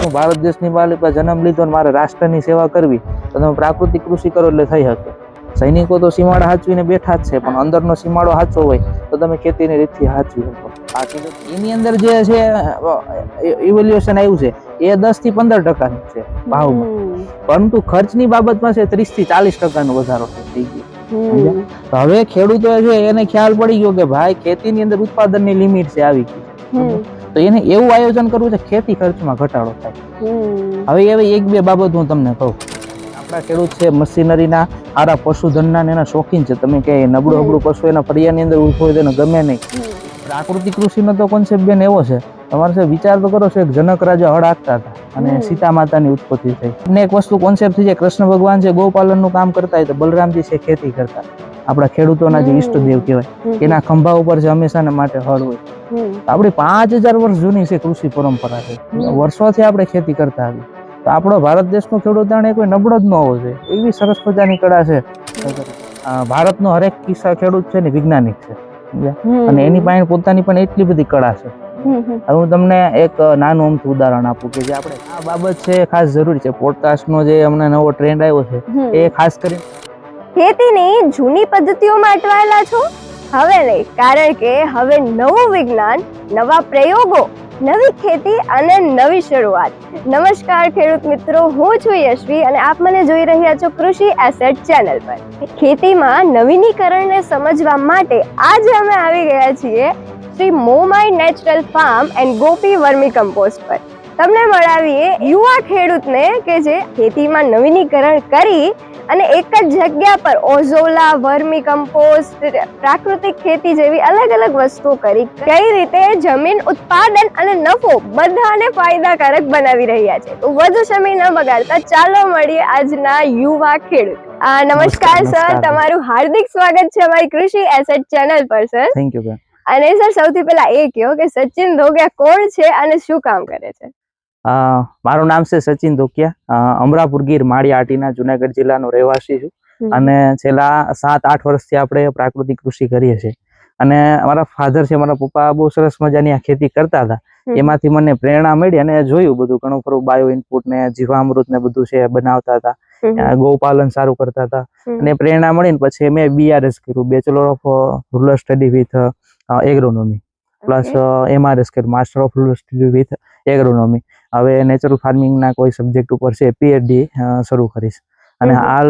હું ભારત દેશની માલિકા જન્મ લીધો અને મારે રાષ્ટ્રની સેવા કરવી તો તમે પ્રાકૃતિક કૃષિ કરો એટલે થઈ શકે. સૈનિકો તો સીમાડા હાચવીને બેઠા જ છે, પણ અંદરનો સીમાડો હાચવો હોય તો તમે ખેતીની રીતથી હાચવી શકો. બાકી તો એની અંદર જે છે ઇવોલ્યુશન આવ્યું છે એ 10 થી 15% છે ભાવમાં, પરંતુ ખર્ચની બાબતમાં છે 30 થી 40% વધારો થઈ ગયો. તો હવે ખેડૂતો છે એને ખ્યાલ પડી ગયો કે ભાઈ ખેતીની અંદર ઉત્પાદનની લિમિટ છે આવી ગઈ, તો એને એવું આયોજન કરવું છે ખેતી ખર્ચમાં ઘટાડો થાય. હવે એવી એક બે બાબત હું તમને કહું. આપણા ખેડૂત છે મશીનરીના સારા પશુધનના એના શોખીન છે. તમે કે નબળું અબળું પશુ એના ફળિયાની અંદર ઉભો હોય તેને ગમે નહીં. પ્રાકૃતિક કૃષિનો તો કોન્સેપ્ટ બેન એવો છે, તમારે છે વિચાર તો કરો છો, એક જનક રાજા હળ હાંકતા હતા અને સીતા માતાની ઉત્પત્તિ થઈ. અને એક વસ્તુ કોન્સેપ્ટ થઈ જાય, કૃષ્ણ ભગવાન છે ગૌપાલનનું કામ કરતા હોય તો બલરામજી છે ખેતી કરતા. આપણા ખેડૂતોના જે ઈષ્ટદેવ કહેવાય એના ખંભા ઉપર છે હંમેશા માટે હળ હોય. આપણી 5000 વર્ષ જૂની છે કૃષિ પરંપરા છે, વર્ષોથી આપણે ખેતી કરતા આવી. તો આપણો ભારત દેશનો ખેડૂત જાણે કોઈ નબળો જ ન હોવો જોઈએ, એવી સરસ મજાની કળા છે. ભારતનો હરેક કિસ્સા ખેડૂત છે ને વૈજ્ઞાનિક છે, અને એની પાસે પોતાની પણ એટલી બધી કળા છે. હવે હું તમને એક નાનું અમથું ઉદાહરણ આપું કે જે આપણે આ બાબત છે ખાસ જરૂરી છે. પોડકાસ્ટનો જે હમણાં નવો ટ્રેન્ડ આવ્યો છે એ ખાસ કરીને ખેતીની જૂની પદ્ધતિઓમાં અટવાયેલા છો? હવે નહીં, કારણ કે હવે નવું વિજ્ઞાન, નવા પ્રયોગો, નવી ખેતી અને નવી શરૂઆત. નમસ્કાર ખેડૂત મિત્રો, હું છું યશ્વી અને આપ મને જોઈ રહ્યા છો કૃષિ એસેટ ચેનલ પર. ખેતીમાં નવીનીકરણને સમજવા માટે આજે અમે આવી ગયા છીએ Shri Momai natural farm and Gopi vermi compost પર. તમને મળાવીએ યુવા ખેડૂતને કે જે ખેતીમાં નવીનીકરણ કરી અને એક જ જગ્યા પર ઓઝોલા, વર્મી કમ્પોસ્ટ, પ્રાકૃતિક ખેતી જેવી અલગ અલગ વસ્તુઓ કરી કઈ રીતે જમીન ઉત્પાદન અને નફો બધાને ફાયદાકારક બનાવી રહ્યા છે. તો વધુ સમય ન બગાડતા ચાલો મળીએ આજના યુવા ખેડૂત. નમસ્કાર સર, તમારું હાર્દિક સ્વાગત છે અમારી કૃષિ એસેટ ચેનલ પર સર. થેન્ક યુ બેન. અને સર સૌથી પહેલા એ કહો કે સચિન ધોગિયા કોણ છે અને શું કામ કરે છે? મારું નામ છે સચિન ધોકિયા, અમરાપુર ગીર માળિયા આટીના જુનાગઢ જિલ્લાનો રહેવાસી છું. અને છેલ્લા 7-8 વર્ષથી આપણે પ્રાકૃતિક કૃષિ કરીએ છીએ. અને અમારા ફાધર છે, મારા પપ્પા બહુ સરસ મજાની આ ખેતી કરતા હતા. એમાંથી મને પ્રેરણા મળી અને જોયું બધું ઘણું ખરું બાયો ઇનપુટ ને જીવામૃત ને બધું છે બનાવતા હતા. ગૌપાલન સારું કરતા હતા અને પ્રેરણા મળીને પછી મેં BRS કર્યું, bachelor of rural study with એગ્રોનોમી, plus MRS કર્યું, master of rural study with એગ્રોનોમી. હવે નેચરલ ફાર્મિંગના કોઈ સબ્જેક્ટ ઉપર છે PhD શરૂ કરીશ. અને હાલ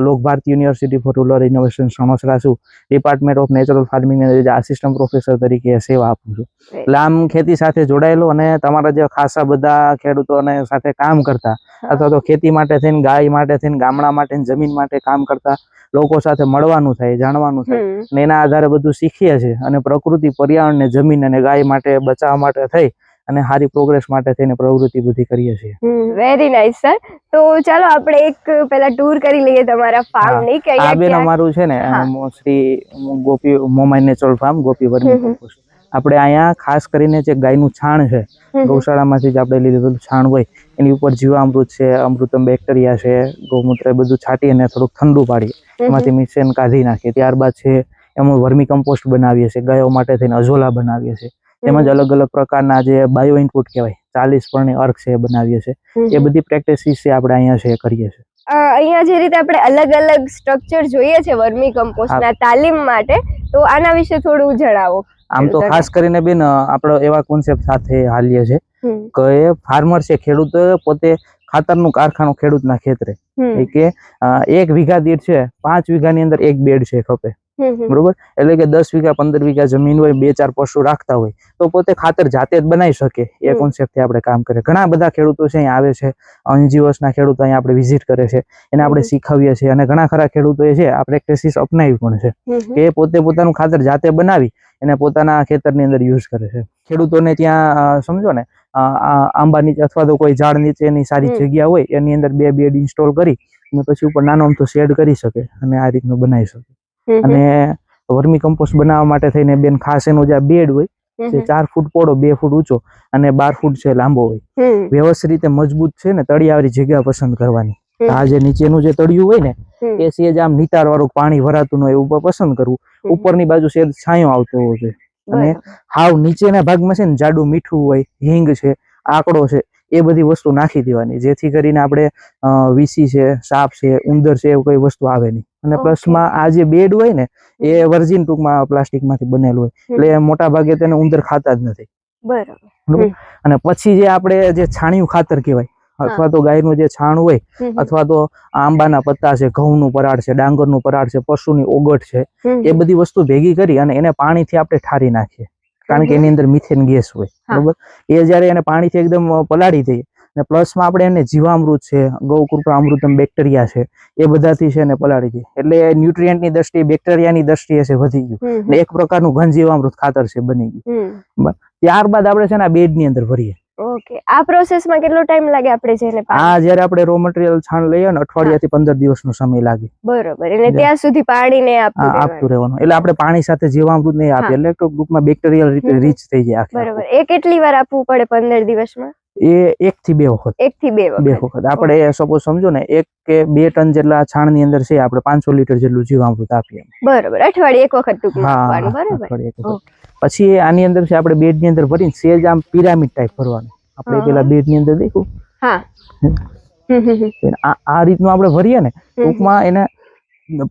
Lok Bharati university for rural innovation Sanosara છું, department of natural farming assistant professor તરીકે સેવા આપું છું. એટલે આમ ખેતી સાથે જોડાયેલો અને તમારા જે ખાસા બધા ખેડૂતોને સાથે કામ કરતા અથવા તો ખેતી માટે થઈને, ગાય માટે થઈને, ગામડા માટે, જમીન માટે કામ કરતા લોકો સાથે મળવાનું થાય, જાણવાનું થાય અને એના આધારે બધું શીખીએ છીએ. અને પ્રકૃતિ, પર્યાવરણ ને જમીન અને ગાય માટે બચાવવા માટે થઈ અને સારી પ્રોગ્રેસ માટે થઈને પ્રવૃત્તિ બધી કરીએ છીએ. Very nice sir. તો ચાલો આપણે એક પહેલા ટૂર કરી લઈએ તમારા ફાર્મ ની કે આ બેન અમારું છે ને શ્રી ગોપી મોમાઈ નેચરલ ફાર્મ ગોપી વર્મી કમ્પોસ્ટ. આપણે અહીંયા ખાસ કરીને જે ગાયનું છાણ છે, ગૌશાળામાંથી જ આપણે લીધેલું છાણ હોય એની ઉપર જીવામૃત છે, અમૃતમ બેક્ટેરિયા છે, ગૌમૂત્ર બધું છાંટી અને થોડુંક ઠંડુ પાડીએ, એમાંથી મિશ્રણ કાઢી નાખીએ. ત્યારબાદ છે એમાં વર્મી કમ્પોસ્ટ બનાવીએ છીએ, ગાયો માટે થઈને અઝોલા બનાવીએ છીએ. તેમજ અલગ અલગ પ્રકારના જે બાયો ઇનપુટ કહેવાય 40 પરણી અર્ક છે એ બનાવીએ છીએ. એ બધી પ્રેક્ટિસિસ છે આપણે અહીંયા છે કરીએ છીએ. અહીંયા જે રીતે આપણે અલગ અલગ સ્ટ્રક્ચર જોઈએ છે વર્મી કમ્પોસ્ટના તાલીમ માટે, તો આના વિશે થોડું જણાવો. આમ તો ખાસ કરીને બેન આપણો એવા કોન્સેપ્ટ સાથે હાલીએ છે કે ફાર્મર છે, ખેડૂત પોતે ખાતરનું કારખાનું ખેડૂતના ખેતરે, કે 1 વીઘા દીઠ છે 5 વીઘાની અંદર 1 બેડ છે ખપે, બરોબર. એટલે કે 10 વીઘા 15 વીઘા જમીન હોય, 2-4 પશુ રાખતા હોય તો પોતે ખાતર જાતે જ બનાવી શકે. એ કોન્સેપ્ટ થી આપણે કામ કરીએ. ઘણા બધા ખેડૂતો છે અહીંયા આવે છે, NGOs ના ખેડૂતો અહીંયા આપણે વિઝિટ કરે છે, એને આપણે શીખવીએ છીએ. અને ઘણા ખરા ખેડૂતો છે આ પ્રેક્ટિસિસ અપનાવી પણ છે કે પોતે પોતાનું ખાતર જાતે બનાવી એને પોતાના ખેતરની અંદર યુઝ કરે છે. ખેડૂતોને ત્યાં સમજો ને આંબા નીચે અથવા તો કોઈ ઝાડ નીચેની સારી જગ્યા હોય એની અંદર 2 બેડ ઇન્સ્ટોલ કરી અને પછી ઉપર નાનો અમથો શેડ કરી શકે અને આ રીતનું બનાવી શકે. અને વર્મી કમ્પોસ્ટ બનાવવા માટે થઈને બેન ખાસ એનો જે બેડ હોય જે 4 ફૂટ પહોળો, 2 ફૂટ ઊંચો અને 12 ફૂટ છે લાંબો હોય, વ્યવસ્થિત રીતે મજબૂત છે ને તળિયાવાળી જગ્યા પસંદ કરવાની. આ જે નીચેનું જે તળિયું હોય ને એ સેજ આમ નિતાર વાળું પાણી ભરાતું હોય એવું પસંદ કરવું. ઉપરની બાજુ સેજ છાંયો આવતો હોવો જોઈએ. અને હાવ નીચેના ભાગમાં છે ને જાડું મીઠું હોય, હિંગ છે, આકડો છે, એ બધી વસ્તુ નાખી દેવાની, જેથી કરીને આપણે વીસી છે, સાપ છે, ઉંદર છે, એવું કોઈ વસ્તુ આવે નહીં. અને Okay. પ્લસમાં આ જે બેડ હોય ને એ વર્જિન ટૂંકમાં પ્લાસ્ટિકમાંથી બનેલું હોય, એટલે મોટા ભાગે તેને ઉંદર ખાતા જ નથી. બરાબર. બરોબર. અને પછી જે આપણે જે છાણિયું ખાતર કહેવાય, અથવા તો ગાયનું જે છાણ હોય, અથવા તો આંબાના પત્તા છે, ઘઉંનું પરાળ છે, ડાંગરનું પરાળ છે, પશુની ઓગટ છે, એ બધી વસ્તુ ભેગી કરી અને એને પાણીથી આપણે ઠારી નાખીએ, કારણ કે એની અંદર મિથેન ગેસ હોય. બરોબર. એ જ્યારે એને પાણીથી એકદમ પલાળી દઈએ અને પ્લસમાં આપણે એને જીવામૃત છે, ગૌકૃપામૃતમ બેક્ટેરિયા છે, એ બધાથી છે એને પલાળી દઈએ, એટલે ન્યુટ્રિયન્ટની દ્રષ્ટિએ, બેક્ટેરિયાની દ્રષ્ટિએ છે વધી ગયું, અને એક પ્રકારનું ઘન જીવામૃત ખાતર છે બની ગયું. ત્યારબાદ આપણે છે ને આ બેડની અંદર ભરીએ. ઓકે. આ પ્રોસેસમાં કેટલો ટાઈમ લાગે આપણે જેને આ જ્યારે આપણે રો મટીરિયલ છાણ લઈએ ને અઠવાડિયાથી 15 દિવસનો સમય લાગે. બરોબર. એટલે ત્યાં સુધી પાણીને આપતું રહેવાનું, એટલે આપણે પાણી સાથે જીવામૃત નહીં આપીએ, એટલે ટૂંકમાં બેક્ટેરિયલ રીતે રીચ થઈ જાય. બરોબર. એ કેટલી વાર આપવું પડે 15 દિવસમાં? એ 1 થી 2 વખત. 1 થી 2 વખત. આપણે સપોઝ સમજો ને 1 કે 2 ટન જેટલા છાણની અંદર છે, આપણે 500 લીટર જેટલું જીવામૃત આપીએ. બરોબર. અઠવાડિયે એક વખત ટૂંકમાં આપવાનું. બરોબર. પછી આની અંદર છે આપણે બેડની અંદર ભરીને સેજ આમ પિરામિડ ટાઈપ ભરવાનું. આપણે પેલા બેડની અંદર દેખું, આ રીતનું આપણે ભરીએ ને, ટૂંકમાં એને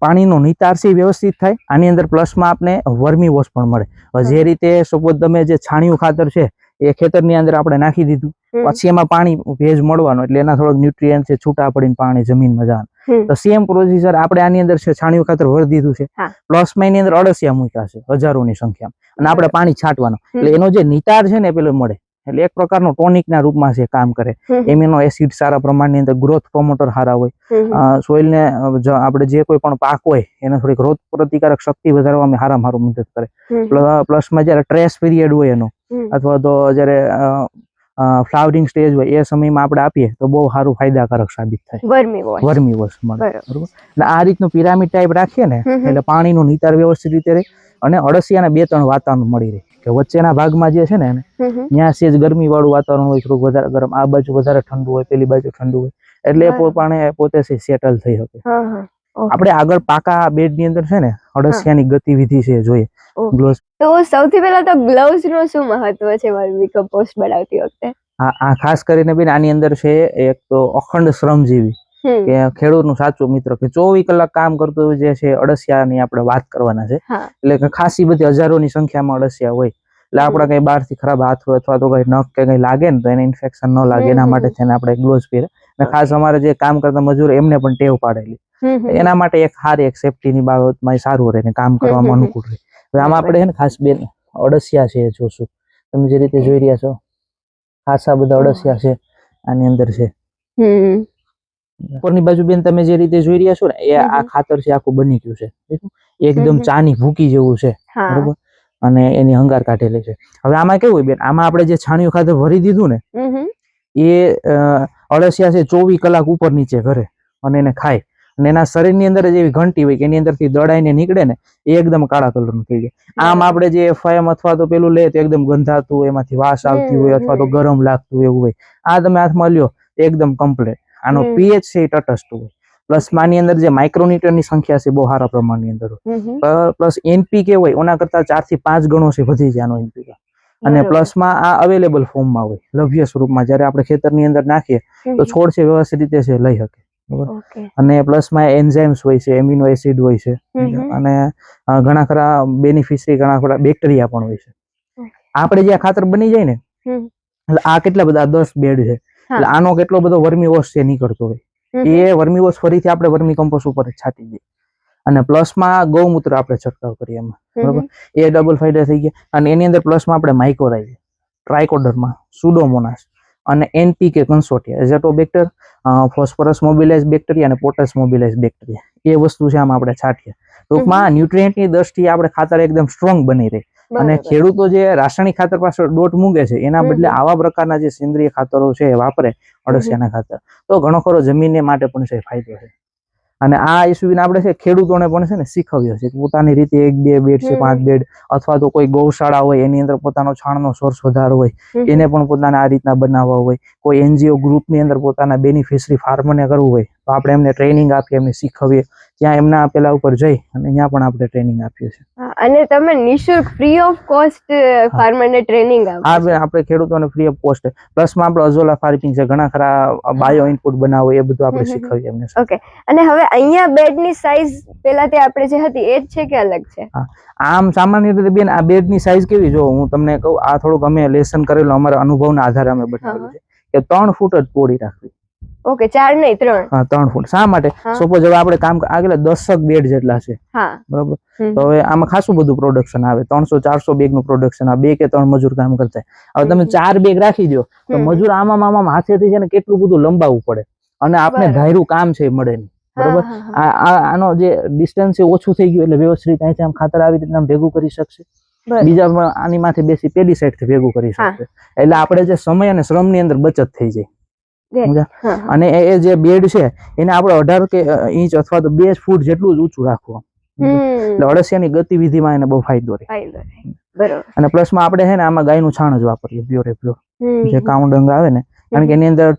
પાણીનો નિતાર છે વ્યવસ્થિત થાય. આની અંદર પ્લસમાં આપણે વર્મી વોશ પણ મળે. જે રીતે સપોઝ તમે જે છાણિયું ખાતર છે એ ખેતરની અંદર આપણે નાખી દીધું, પછી એમાં પાણી ભેજ મળવાનું, એટલે એના થોડોક ન્યુટ્રિયન્ટ છે છૂટા પડીને પાણી જમીનમાં જવાનું. તો સેમ પ્રોસીજર આપણે આની અંદર છે છાણિયું ખાતર ભરી દીધું છે, પ્લસમાં એની અંદર અળસિયા મૂક્યા છે હજારોની સંખ્યામાં, અને આપણે પાણી છાંટવાનું, એટલે એનો જે નિતાર છે ને પેલો મળે, એટલે એક પ્રકારનો ટોનિકના રૂપમાં છે કામ કરે. એમિનો એસિડ સારા પ્રમાણની અંદર, ગ્રોથ પ્રોમોટર સારા હોય, સોઇલને આપણે જે કોઈ પણ પાક હોય એને થોડીક રોગ પ્રતિકારક શક્તિ વધારવામાં સારામાં સારું મદદ કરે. પ્લસમાં જ્યારે ટ્રેસ પીરિયડ હોય એનો, અથવા તો જ્યારે ફ્લાવરિંગ સ્ટેજ હોય એ સમયમાં આપણે આપીએ તો બહુ સારું ફાયદાકારક સાબિત થાય. વર્મી વોશ મળે. બરોબર. એટલે આ રીતનું પિરામિડ ટાઈપ રાખીએ ને એટલે પાણીનો નિતાર વ્યવસ્થિત રીતે રહે, અને અળસિયાને 2-3 વાતાવરણ મળી રહે, કે વચ્ચેના ભાગમાં જે છે ને ત્યાં સેજ ગરમી વાળું વાતાવરણ હોય, થોડુંક વધારે ગરમ, આ બાજુ વધારે ઠંડુ હોય, પેલી બાજુ ઠંડુ હોય, એટલે પોતે સેટલ થઈ શકે. આપણે આગળ પાકા બેડની અંદર છે ને અળસિયાની ગતિવિધિ છે જોઈએ. તો સૌથી પહેલા તો ગ્લોવ્સ નું શું મહત્વ છે વર્મી કમ્પોસ્ટ બનાવતી વખતે? આ ખાસ કરીને બેન આની અંદર છે એક તો અખંડ શ્રમજીવી, કે ખેડૂતનું સાચું મિત્ર, કે 24 કલાક કામ કરતો જે છે અળસિયાની આપણે વાત કરવાના છે. એટલે કે ખાસી બધી હજારોની સંખ્યામાં અળસિયા હોય, એટલે આપણે કઈ બહારથી ખરાબ હાથ હોય અથવા તો કઈ નખ કે કઈ લાગે ને તો એને ઇન્ફેક્શન ન લાગે, એના માટે થઈને આપણે ગ્લોવ્સ પહેરે. અને ખાસ અમારે જે કામ કરતા મજૂર એમને પણ ટેવ પાડેલી, એના માટે એક સારી એક સેફટીની બાબતમાં સારું રહે ને કામ કરવામાં અનુકૂળ રહે. હવે આમાં આપણે છે ને ખાસ બેન અળસિયા છે જોશું, તમે જે રીતે જોઈ રહ્યા છો ખાસા બધા અળસિયા છે આની અંદર છે. ઉપરની બાજુ બેન તમે જે રીતે જોઈ રહ્યા છો ને એ આ ખાતર છે આખું બની ગયું છે, એકદમ ચાની ભૂકી જેવું છે. બરોબર. અને એની હંગાર કાઢેલી છે. હવે આમાં કેવું હોય બેન, આમાં આપણે જે છાણિયું ખાતર ભરી દીધું ને એ અળસિયા છે 24 કલાક ઉપર નીચે કરે અને એને ખાય, અને એના શરીરની અંદર જ એવી ઘંટી હોય કે એની અંદરથી દળાઈને નીકળે ને એ એકદમ કાળા કલરનું થઈ જાય. આમ આપણે જે FIM અથવા તો પેલું લે તો એકદમ ગંધાતું હોય, એમાંથી વાસ આવતી હોય, અથવા તો ગરમ લાગતું એવું હોય. આ તમે હાથમાં લ્યો એકદમ કમ્પ્લીટ. આનો pH છે એ તટસ્થ હોય. પ્લસ આની અંદર જે માઇક્રોન્યુટ્રનની સંખ્યા છે બહુ સારા પ્રમાણની અંદર હોય, પ્લસ NPK હોય ઓના કરતા 4 થી 5 ગણો છે વધી જાય આનો NPK. અને પ્લસમાં આ અવેલેબલ ફોર્મમાં હોય, લભ્ય સ્વરૂપમાં. જ્યારે આપણે ખેતરની અંદર નાખીએ તો છોડ છે વ્યવસ્થિત રીતે છે લઈ શકે. અને પ્લસમાં એન્ઝાઇમ્સ હોય છે, એમિનો એસિડ હોય છે, અને ઘણા ખરા બેનિફિશરી, ઘણા ખરા બેક્ટેરિયા પણ હોય છે. આપણે જે ખાતર બની જાય ને એટલે આ કેટલા બધા 10 બેડ છે, એટલે આનો કેટલો બધો વર્મી વોશ છે નીકળતો હોય, એ વર્મી વોશ ફરીથી આપણે વર્મી કમ્પોસ્ટ ઉપર છાંટી દઈએ. અને પ્લસમાં ગૌમૂત્ર આપણે છંટકાવ કરીએ એમાં. બરોબર. એ ડબલ ફાયદા થઈ ગયા. અને એની અંદર પ્લસમાં આપણે માઇકોરાઇઝ, ટ્રાઇકોડર્મા, સુડોમોનાસ અને NPK કન્સોર્ટિયા, એઝેટોબેક્ટર, ફોસ્ફરસ મોબિલાઇઝ બેક્ટેરિયા અને પોટેશ મોબિલાઇઝ બેક્ટેરિયા, એ વસ્તુ છે આમાં આપણે છાંટીએ. ટૂંકમાં ન્યુટ્રિયન્ટની દ્રષ્ટિએ આપણે ખાતર એકદમ સ્ટ્રોંગ બની રહે. અને ખેડૂતો જે રાસાયણિક ખાતર પાછળ દોટ મૂકે છે એના બદલે આવા પ્રકારના જે સેન્દ્રિય ખાતરો છે એ વાપરે, અળસિયાના ખાતર, તો ઘણો ખરો જમીનને માટે પણ છે ફાયદો છે. અને આ ઇસ્યુને આપણે છે ખેડૂતોને પણ છે ને શીખવ્યો છે, પોતાની રીતે 1-2 બેડ છે, 5 બેડ, અથવા તો કોઈ ગૌશાળા હોય એની અંદર પોતાનો છાણનો સોર્સ વધારે હોય એને પણ પોતાના આ રીતના બનાવવા હોય, કોઈ NGO ગ્રુપની અંદર પોતાના બેનિફિશરી ફાર્મરને કરવું હોય તો આપણે એમને ટ્રેનિંગ આપીએ, એમને શીખવીએ. ત્યાં એમના પેલા ઉપર જઈ અને ત્યાં પણ આપણે ટ્રેનિંગ આપીએ છીએ. અને તમે નિઃશુલ્ક ફ્રી ઓફ કોસ્ટ ફાર્મરને ટ્રેનિંગ આપો આ આપણે ખેડૂતોને ફ્રી ઓફ કોસ્ટ પ્લસમાં આપણે અઝોલા ફાર્મિંગ છે, ઘણા ખરા બાયો ઇનપુટ બનાવો એ બધું આપણે શીખવીએ એમને. ઓકે. અને હવે અહીંયા બેડની સાઈઝ પહેલાથી આપણે જે હતી એ જ છે કે અલગ છે? આમ સામાન્ય રીતે બેન આ બેડની સાઈઝ કેવી, જો હું તમને કહું, આ થોડુંક અમે લેસન કરેલું અમારા અનુભવના આધારે અમે બનાવેલું છે કે 3 ફૂટ જ પહોળી રાખવી. ઓકે, 4 નહીં 3. હા, 3 ફૂટ. શા માટે? સપોઝ હવે આપણે કામ આગળ 10 બેડ જેટલા છે, બરોબર, તો હવે આમાં ખાસું બધું પ્રોડક્શન આવે, 300-400 બેગ નું પ્રોડક્શન આવે, 2 કે 3 મજૂર કામ કરતા. હવે તમે 4 બેગ રાખી દો તો મજૂર આમાં હાથેથી છે ને કેટલું બધું લંબાવવું પડે અને આપણે ધાર્યું કામ છે મળે નહીં, બરોબર. આનો જે ડિસ્ટન્સ છે ઓછું થઈ ગયું એટલે વ્યવસ્થિત અહીંથી આમ ખાતર આવી રીતના ભેગું કરી શકશે, બીજા આની માથે બેસી પેલી સાઈડ થી ભેગું કરી શકશે. એટલે આપણે જે સમય અને શ્રમ ની અંદર બચત થઈ જાય. અને એ જે બેડ છે એને આપણે 18 કે ઇંચ અથવા તો 2 ફૂટ જેટલું જ ઊંચું રાખવું, એટલે અળસિયાની ગતિવિધિમાં એને બહુ ફાયદો રહે. અને પ્લસ માં આપણે છે ને આમાં ગાયનું છાણ જ વાપરીએ, પ્યોર પ્યોર જે કાઉ ડંગ આવે ને, કારણ કે એની અંદર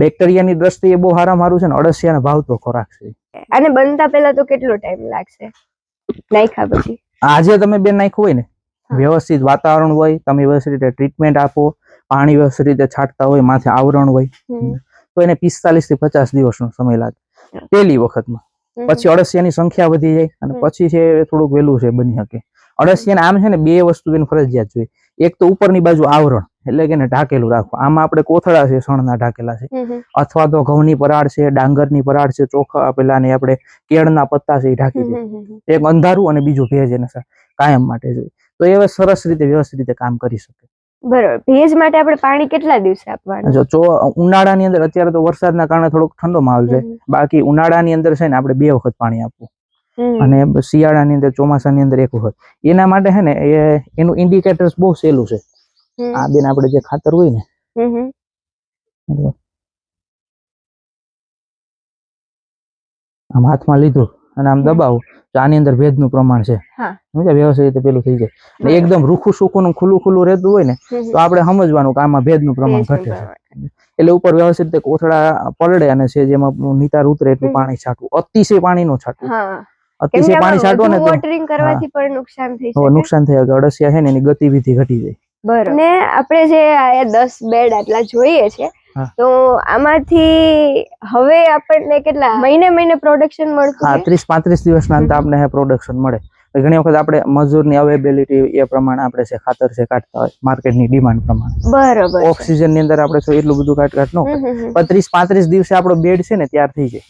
બેક્ટેરિયાની દ્રષ્ટિએ બહુ સારું છે ને, અળસિયાને ભાવતો ખોરાક છે. અને બનતા પહેલા તો કેટલો ટાઈમ લાગશે નાખ્યા પછી? આજે તમે બેન નાખ્યું હોય ને, વ્યવસ્થિત વાતાવરણ હોય, તમે વ્યવસ્થિત રીતે ટ્રીટમેન્ટ આપો, પાણી વ્યવસ્થિત રીતે છાંટતા હોય, માથે આવરણ હોય, તો એને 45 થી 50 દિવસનો સમય લાગે પહેલી વખતમાં. પછી અળસિયાની સંખ્યા વધી જાય અને પછી છે થોડુંક વહેલું છે બની શકે. અળસિયાને આમ છે ને 2 વસ્તુ બેન ફરજિયાત જોઈએ. એક તો ઉપરની બાજુ આવરણ, એટલે કે એને ઢાકેલું રાખવું. આમાં આપણે કોથળા છે શણના ઢાકેલા છે, અથવા તો ઘઉંની પરાળ છે, ડાંગરની પરાળ છે, ચોખા પેલાની આપણે કેળના પત્તા છે એ ઢાકી દે. એક અંધારું અને બીજું ભેજ એને કાયમ માટે જોઈએ, તો એ સરસ રીતે વ્યવસ્થિત રીતે કામ કરી શકે. બરોબર. ભેજ માટે આપણે પાણી કેટલા દિવસે આપવાનું? જો ઉનાળાની અંદર, અત્યારે તો વરસાદના કારણે થોડોક ઠંડો માહોલ છે, બાકી ઉનાળાની અંદર છે ને આપણે 2 વખત પાણી આપવું, અને શિયાળાની અંદર, ચોમાસાની અંદર 1 વખત. એના માટે છે ને એનું ઇન્ડિકેટર્સ બહુ સહેલું છે. આ બેન આપણે જે ખાતર હોય ને, આમ હાથમાં લીધું અને આમ દબાવું તો આની અંદર ભેજનું પ્રમાણ છે, વ્યવસ્થિત રીતે પેલું થઈ જાય. એકદમ રૂખું સૂકું ખુલ્લું રહેતું હોય ને તો આપણે સમજવાનું કે આમાં ભેજનું પ્રમાણ ઘટે છે, એટલે ઉપર વ્યવસ્થિત રીતે કોથળા પલળે અને છે જેમાં નિતાર ઉતરે એટલું પાણી છાંટવું. અતિશય પાણી નો છાંટવું. અતિશય પાણી છાંટો ને તો વોટરિંગ કરવાથી પણ નુકસાન થઈ શકે. નુકસાન થઈ શકે, અળસિયા છે ને એની ગતિવિધિ ઘટી જાય. બરાબર. ને આપણે જે આ 10 બેડ આટલા જોઈએ છે, તો આમાંથી હવે આપણને કેટલા મહિને પ્રોડક્શન મળતું? 30-35 દિવસના અંતે આપણે પ્રોડક્શન મળે. ઘણી વખત આપણે મજૂરની અવેલેબિલિટી એ પ્રમાણે આપણે છે ખાતર છે કાઢતા હોય, માર્કેટની ડિમાન્ડ પ્રમાણે. બરાબર. ઓફ સિઝન ની અંદર આપણે એટલું બધું કાટ ન હોય. 30-35 દિવસે આપણો બેડ છે ને તૈયાર થઈ જાય.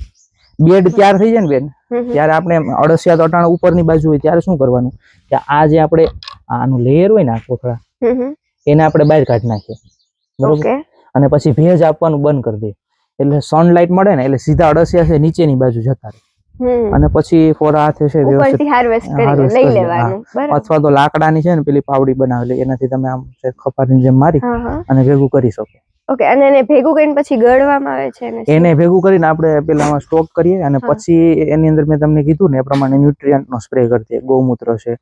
બેડ તૈયાર થઈ જાય ને બેન, ત્યારે આપણે અળસિયા તો અટાણા ઉપરની બાજુ હોય ત્યારે શું કરવાનું કે આ જે આપણે આનું લેયર હોય ને, આ કોથળા, એને આપણે બહાર કાઢી નાખીએ, બરોબર. અને પછી ભેજ આપવાનું બંધ કરી દઈએ, એટલે સનલાઇટ મળે ને એટલે સીધા અળસિયા છે નીચેની બાજુ જતા રહે. અને પછી ફોરા હાથે છે વ્યવસ્થિત હાર્વેસ્ટ કરી લઈ લેવાનું. અથવા તો લાકડાની છે ને પેલી પાવડી બનાવેલી, એનાથી તમે આમ ખપારીની જેમ મારી અને ભેગું કરી શકો. ઓકે. અને એને ભેગું કરીને પછી ગળવામાં આવે છે? એને ભેગું કરીને આપણે પેલામાં સ્ટોક કરીએ અને પછી એની અંદર મેં તમને કીધું ને એ પ્રમાણે ન્યુટ્રિયન્ટ નો સ્પ્રે કરી દઈએ. ગૌમૂત્ર છે,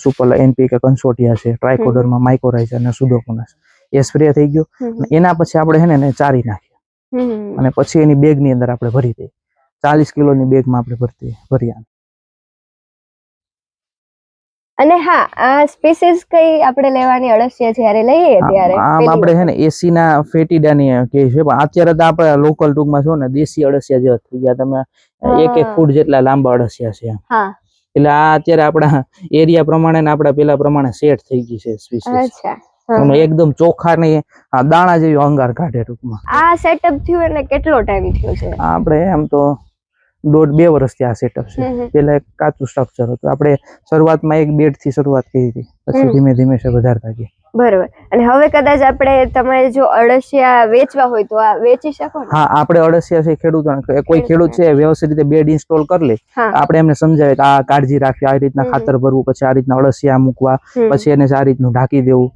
સુપરલા NPK, કન્સોટિયા છે, ટ્રાઇકોડર્મા, માઇકોરાઇઝા અને સુડોમોનાસ, એ સ્પ્રે થઈ ગયો. એના પછી આપણે છે ને એને ચારી નાખીએ અને પછી એની બેગ ની અંદર આપણે ભરી દઈએ. 40 કિલોની બેગમાં આપણે ભરીએ. અને હા, આ સ્પીસીસ કઈ આપણે લેવાની અળસિયા જ્યારે લઈએ ત્યારે? આમ આપણે છે ને એસી ના ફેટીડાની કે છે, પણ અત્યારે તો આપણે લોકલ ટૂંકમાં છો ને દેશી અળસિયા જેવા થઈ ગયા. તમે 1 ફૂટ જેટલા લાંબા અળસિયા છે, એટલે આ અત્યારે આપણા એરિયા પ્રમાણે ને આપણા પેલા પ્રમાણે સેટ થઈ ગઈ છે સ્પીસીસ. એકદમ ચોખ્ખા ને દાણા જેવી અંગાર કાઢે ટૂંકમાં. આ સેટઅપ થયું એટલે કેટલો ટાઈમ થયો છે? આપણે એમ તો 1.5-2 વર્ષથી આ સેટઅપ છે. પેલા એક કાચું સ્ટ્રક્ચર હતું. આપણે શરૂઆતમાં 1 બેડ થી શરૂઆત કરી હતી, પછી ધીમે ધીમે છે વધારતા ગયા. બરોબર. અને હવે કદાચ આપણે તમારે જો અળસિયા વેચવા હોય તો આ વેચી શકો ને? હા, આપણે અળસિયા છે ખેડૂતોને, કોઈ ખેડૂત છે વ્યવસ્થિત રીતે બેડ ઇન્સ્ટોલ કરી લે, આપણે એમને સમજાવે કે આ કાળજી રાખવી, આ રીતના ખાતર ભરવું, પછી આ રીતના અળસિયા મૂકવા, પછી એને આ રીતનું ઢાંકી દેવું,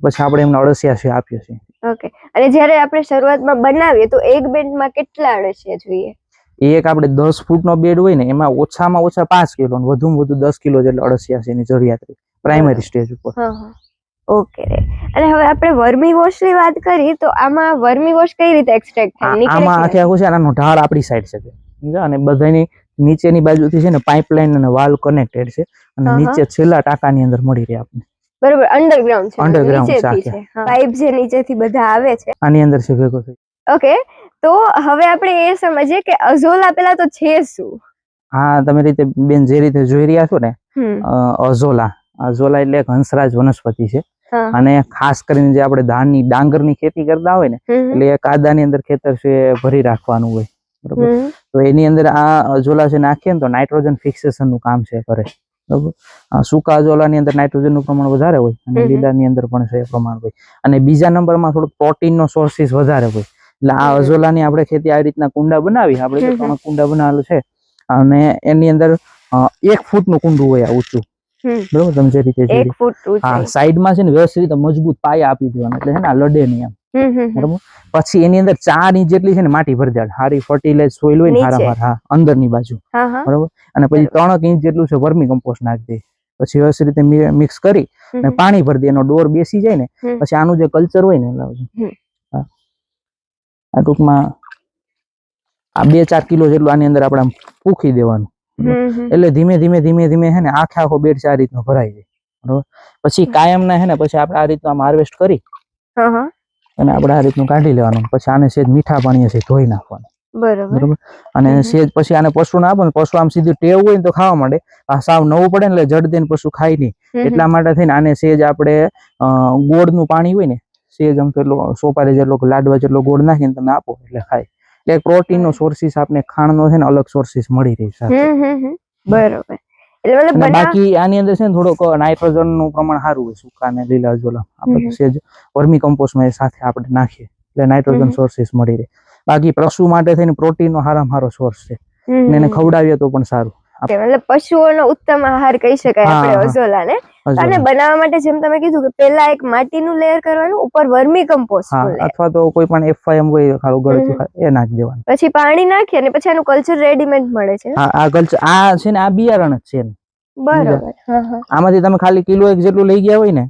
પછી આપણે એમને અળસિયા છે આપીએ છીએ. ઓકે. અને જ્યારે આપણે શરૂઆતમાં બનાવીએ તો એક બેડમાં કેટલા અળસિયા જોઈએ? એક આપણે 10 ફૂટનો બેડ હોય ને એમાં ઓછામાં ઓછા 5 કિલો, વધુમાં વધુ 10 કિલો જેટલા અળસિયા છે એની જરૂરિયાત રહે પ્રાઇમરી સ્ટેજ ઉપર. ઓકે. અને હવે આપણે વર્મી વોશ ની વાત કરી તો આમાં વર્મી વોશ કઈ રીતે એક્સટ્રેક્ટ થાય? આમાં આખે આખું છે આનો ઢાળ આપણી સાઈડ છે, અને બધાની નીચેની બાજુથી છે ને પાઇપલાઇન અને વાલ્વ કનેક્ટેડ છે અને નીચે છેલ્લા ટાંકાની અંદર મળી રહે આપણને. બરોબર, અંડરગ્રાઉન્ડ છે, Underground નીચેથી છે, છે પાઇપ જે નીચેથી બધા આવે છે આની અંદર છે ભેગો થઈ. ઓકે, તો હવે આપણે એ સમજીએ કે અઝોલા પેલા તો છે શું? હા, તમે રીતે બેન જે રીતે જોઈ રહ્યા છો ને, અઝોલા એટલે એક હંસરાજ વનસ્પતિ છે અને ખાસ કરીને જે આપણે ડાંગરની ખેતી કરતા હોય ને, એટલે એ કાદાની અંદર ખેતર છે ભરી રાખવાનું હોય, બરોબર. તો એની અંદર આ અઝોલા છે નાખીએ ને તો નાઇટ્રોજન ફિક્સેશન નું કામ છે કરે, બરોબર. સૂકા અઝોલાની અંદર નાઇટ્રોજન નું પ્રમાણ વધારે હોય અને લીલાની અંદર પણ છે પ્રમાણ હોય, અને બીજા નંબરમાં થોડુંક પ્રોટીન નો સોર્સિસ વધારે હોય. એટલે આ અઝોલાની આપણે ખેતી આવી રીતના કુંડા બનાવી, આપણે તો 3 કુંડા બનાવેલું છે અને એની અંદર 1 ફૂટનું કુંડું હોય આ ઊંચું, બરોબર. તમે જે રીતે જોઈ, હા, સાઈડમાં છે ને વ્યવસ્થિત રીતે મજબૂત પાયા આપી દેવાના, એટલે છે ને આ લડે નહીં એમ, બરોબર. પછી એની અંદર 4 ઇંચ જેટલી છે ને માટી ભરી દેવાની, હારી ફર્ટિલાઇઝ સોઇલ હોય ને હારામાર, હા, અંદરની બાજુ, બરોબર. અને પછી 3 ઇંચ જેટલું છે વર્મી કમ્પોસ્ટ નાખી દે, પછી વ્યવસ્થિત રીતે મિક્સ કરી અને પાણી ભરી દે, એનો ડોર બેસી જાય ને પછી આનું જે કલ્ચર હોય ને લાવજો, આ ટૂંકમાં આ 2-4 કિલો જેટલું આની અંદર આપણે પૂખી દેવાનું, એટલે ધીમે ધીમે છે ને આખો બેડ આ રીતનો ભરાઈ જાય, બરોબર. પછી કાયમના છે ને પછી આપણે આ રીતનું આમ હાર્વેસ્ટ કરી અને આપણે આ રીતનું કાઢી લેવાનું, પછી આને સેજ મીઠા પાણીએ છે ધોઈ નાખવાનું, બરોબર. અને સેજ પછી આને પશુને આપો ને, પશુ આમ સીધું ટેવ હોય ને તો ખાવા માંડે, આ સાવ નવું પડે ને એટલે જડ દઈને પશુ ખાય નહીં, એટલા માટે થઈને આને સેજ આપણે ગોળનું પાણી હોય ને, સેજ આમ કેટલો સોપારી જેટલો લાડવા જેટલો ગોળ નાખીને તમે આપો એટલે ખાય. એટલે પ્રોટીન નો સોર્સિસ આપણે ખાણનો છે ને અલગ સોર્સિસ મળી રહી છે, બરોબર. અને બાકી આની અંદર છે ને થોડોક નાઇટ્રોજન નું પ્રમાણ સારું હોય સૂકા અને લીલા અઝોલા, આપણે સેજ વર્મી કમ્પોસ્ટમાં સાથે આપણે નાખીએ એટલે નાઇટ્રોજન સોર્સિસ મળી રહે. બાકી પશુ માટે થઈને પ્રોટીન નો સારામાં સારો સોર્સ છે, એને ખવડાવીએ તો પણ સારું. મતલબ પશુઓનો ઉત્તમ આહાર કહી શકાય આપણે અઝોલાને. અને બનાવવા માટે જેમ તમે કીધું કે પહેલા એક માટીનું લેયર કરવાનું, ઉપર વર્મી કમ્પોસ્ટ અથવા તો કોઈ પણ FIM હોય ખાલું ગળતું એ નાખી દેવાનું, પછી પાણી નાખી અને પછી આનું કલ્ચર રેડીમેડ મળે છે. હા, આ કલ્ચર આ છે ને આ બિયારણ જ છે, બરોબર. આમાંથી તમે ખાલી કિલો 1 જેટલું લઈ ગયા હોય ને,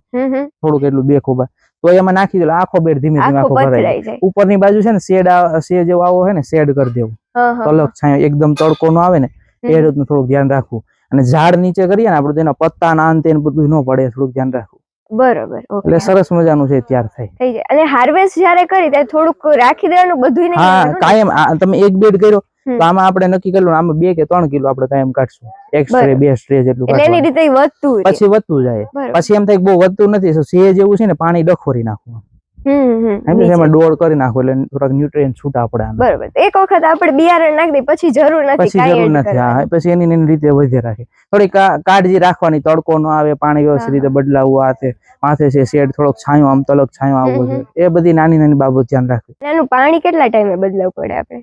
થોડુંક એટલું 2 ખોબા, તો એમાં નાખી દો, આખો બેડ ધીમે ધીમે આખો ભરાઈ જાય. ઉપરની બાજુ છે ને શેડ જેવો આવો હોય ને, શેડ કરી દેવું, તલક છાંયો, એકદમ તડકો નો આવે ને એ રીતનું થોડુંક ધ્યાન રાખવું. અને ઝાડ નીચે કરીએ ને આપણે, તેના પત્તા ના અંતે બધું ન પડે, થોડુંક ધ્યાન રાખવું, બરોબર. એટલે સરસ મજાનું છે તૈયાર થઈ જાય. અને હાર્વેસ્ટ જ્યારે કરી ત્યારે થોડુંક રાખી દેવાનું, બધું નહીં. હા, કાયમ તમે 1 બેડ કર્યો તો આમાં આપણે નક્કી કરેલું આમાં 2 કે 3 કિલો આપણે કાયમ કાઢશું, 1 સ્ટ્રે 2 સ્ટ્રે જેટલું, એની રીતે વધતું પછી વધતું જાય. પછી એમ થાય બહુ વધતું નથી, સે જેવું છે ને પાણી ડખોરી નાખવું, એમાં ડોળ કરી નાખો એટલે થોડાક ન્યુટ્રિયન્ટ છૂટા પડે. બરોબર. એક વખત આપણે બિયારણ નાખી દઈએ પછી જરૂર નથી. હા, પછી એની રીતે વધે રાખે. થોડી કાળજી રાખવાની, તડકો ન આવે, પાણી વ્યવસ્થિત રીતે બદલાવવું, માથે છે શેડ, થોડોક છાંયો આમ તલક છાંયો આવવો જોઈએ, એ બધી નાની નાની બાબત ધ્યાન રાખવી. એનું પાણી કેટલા ટાઈમે બદલાવવું પડે આપણે?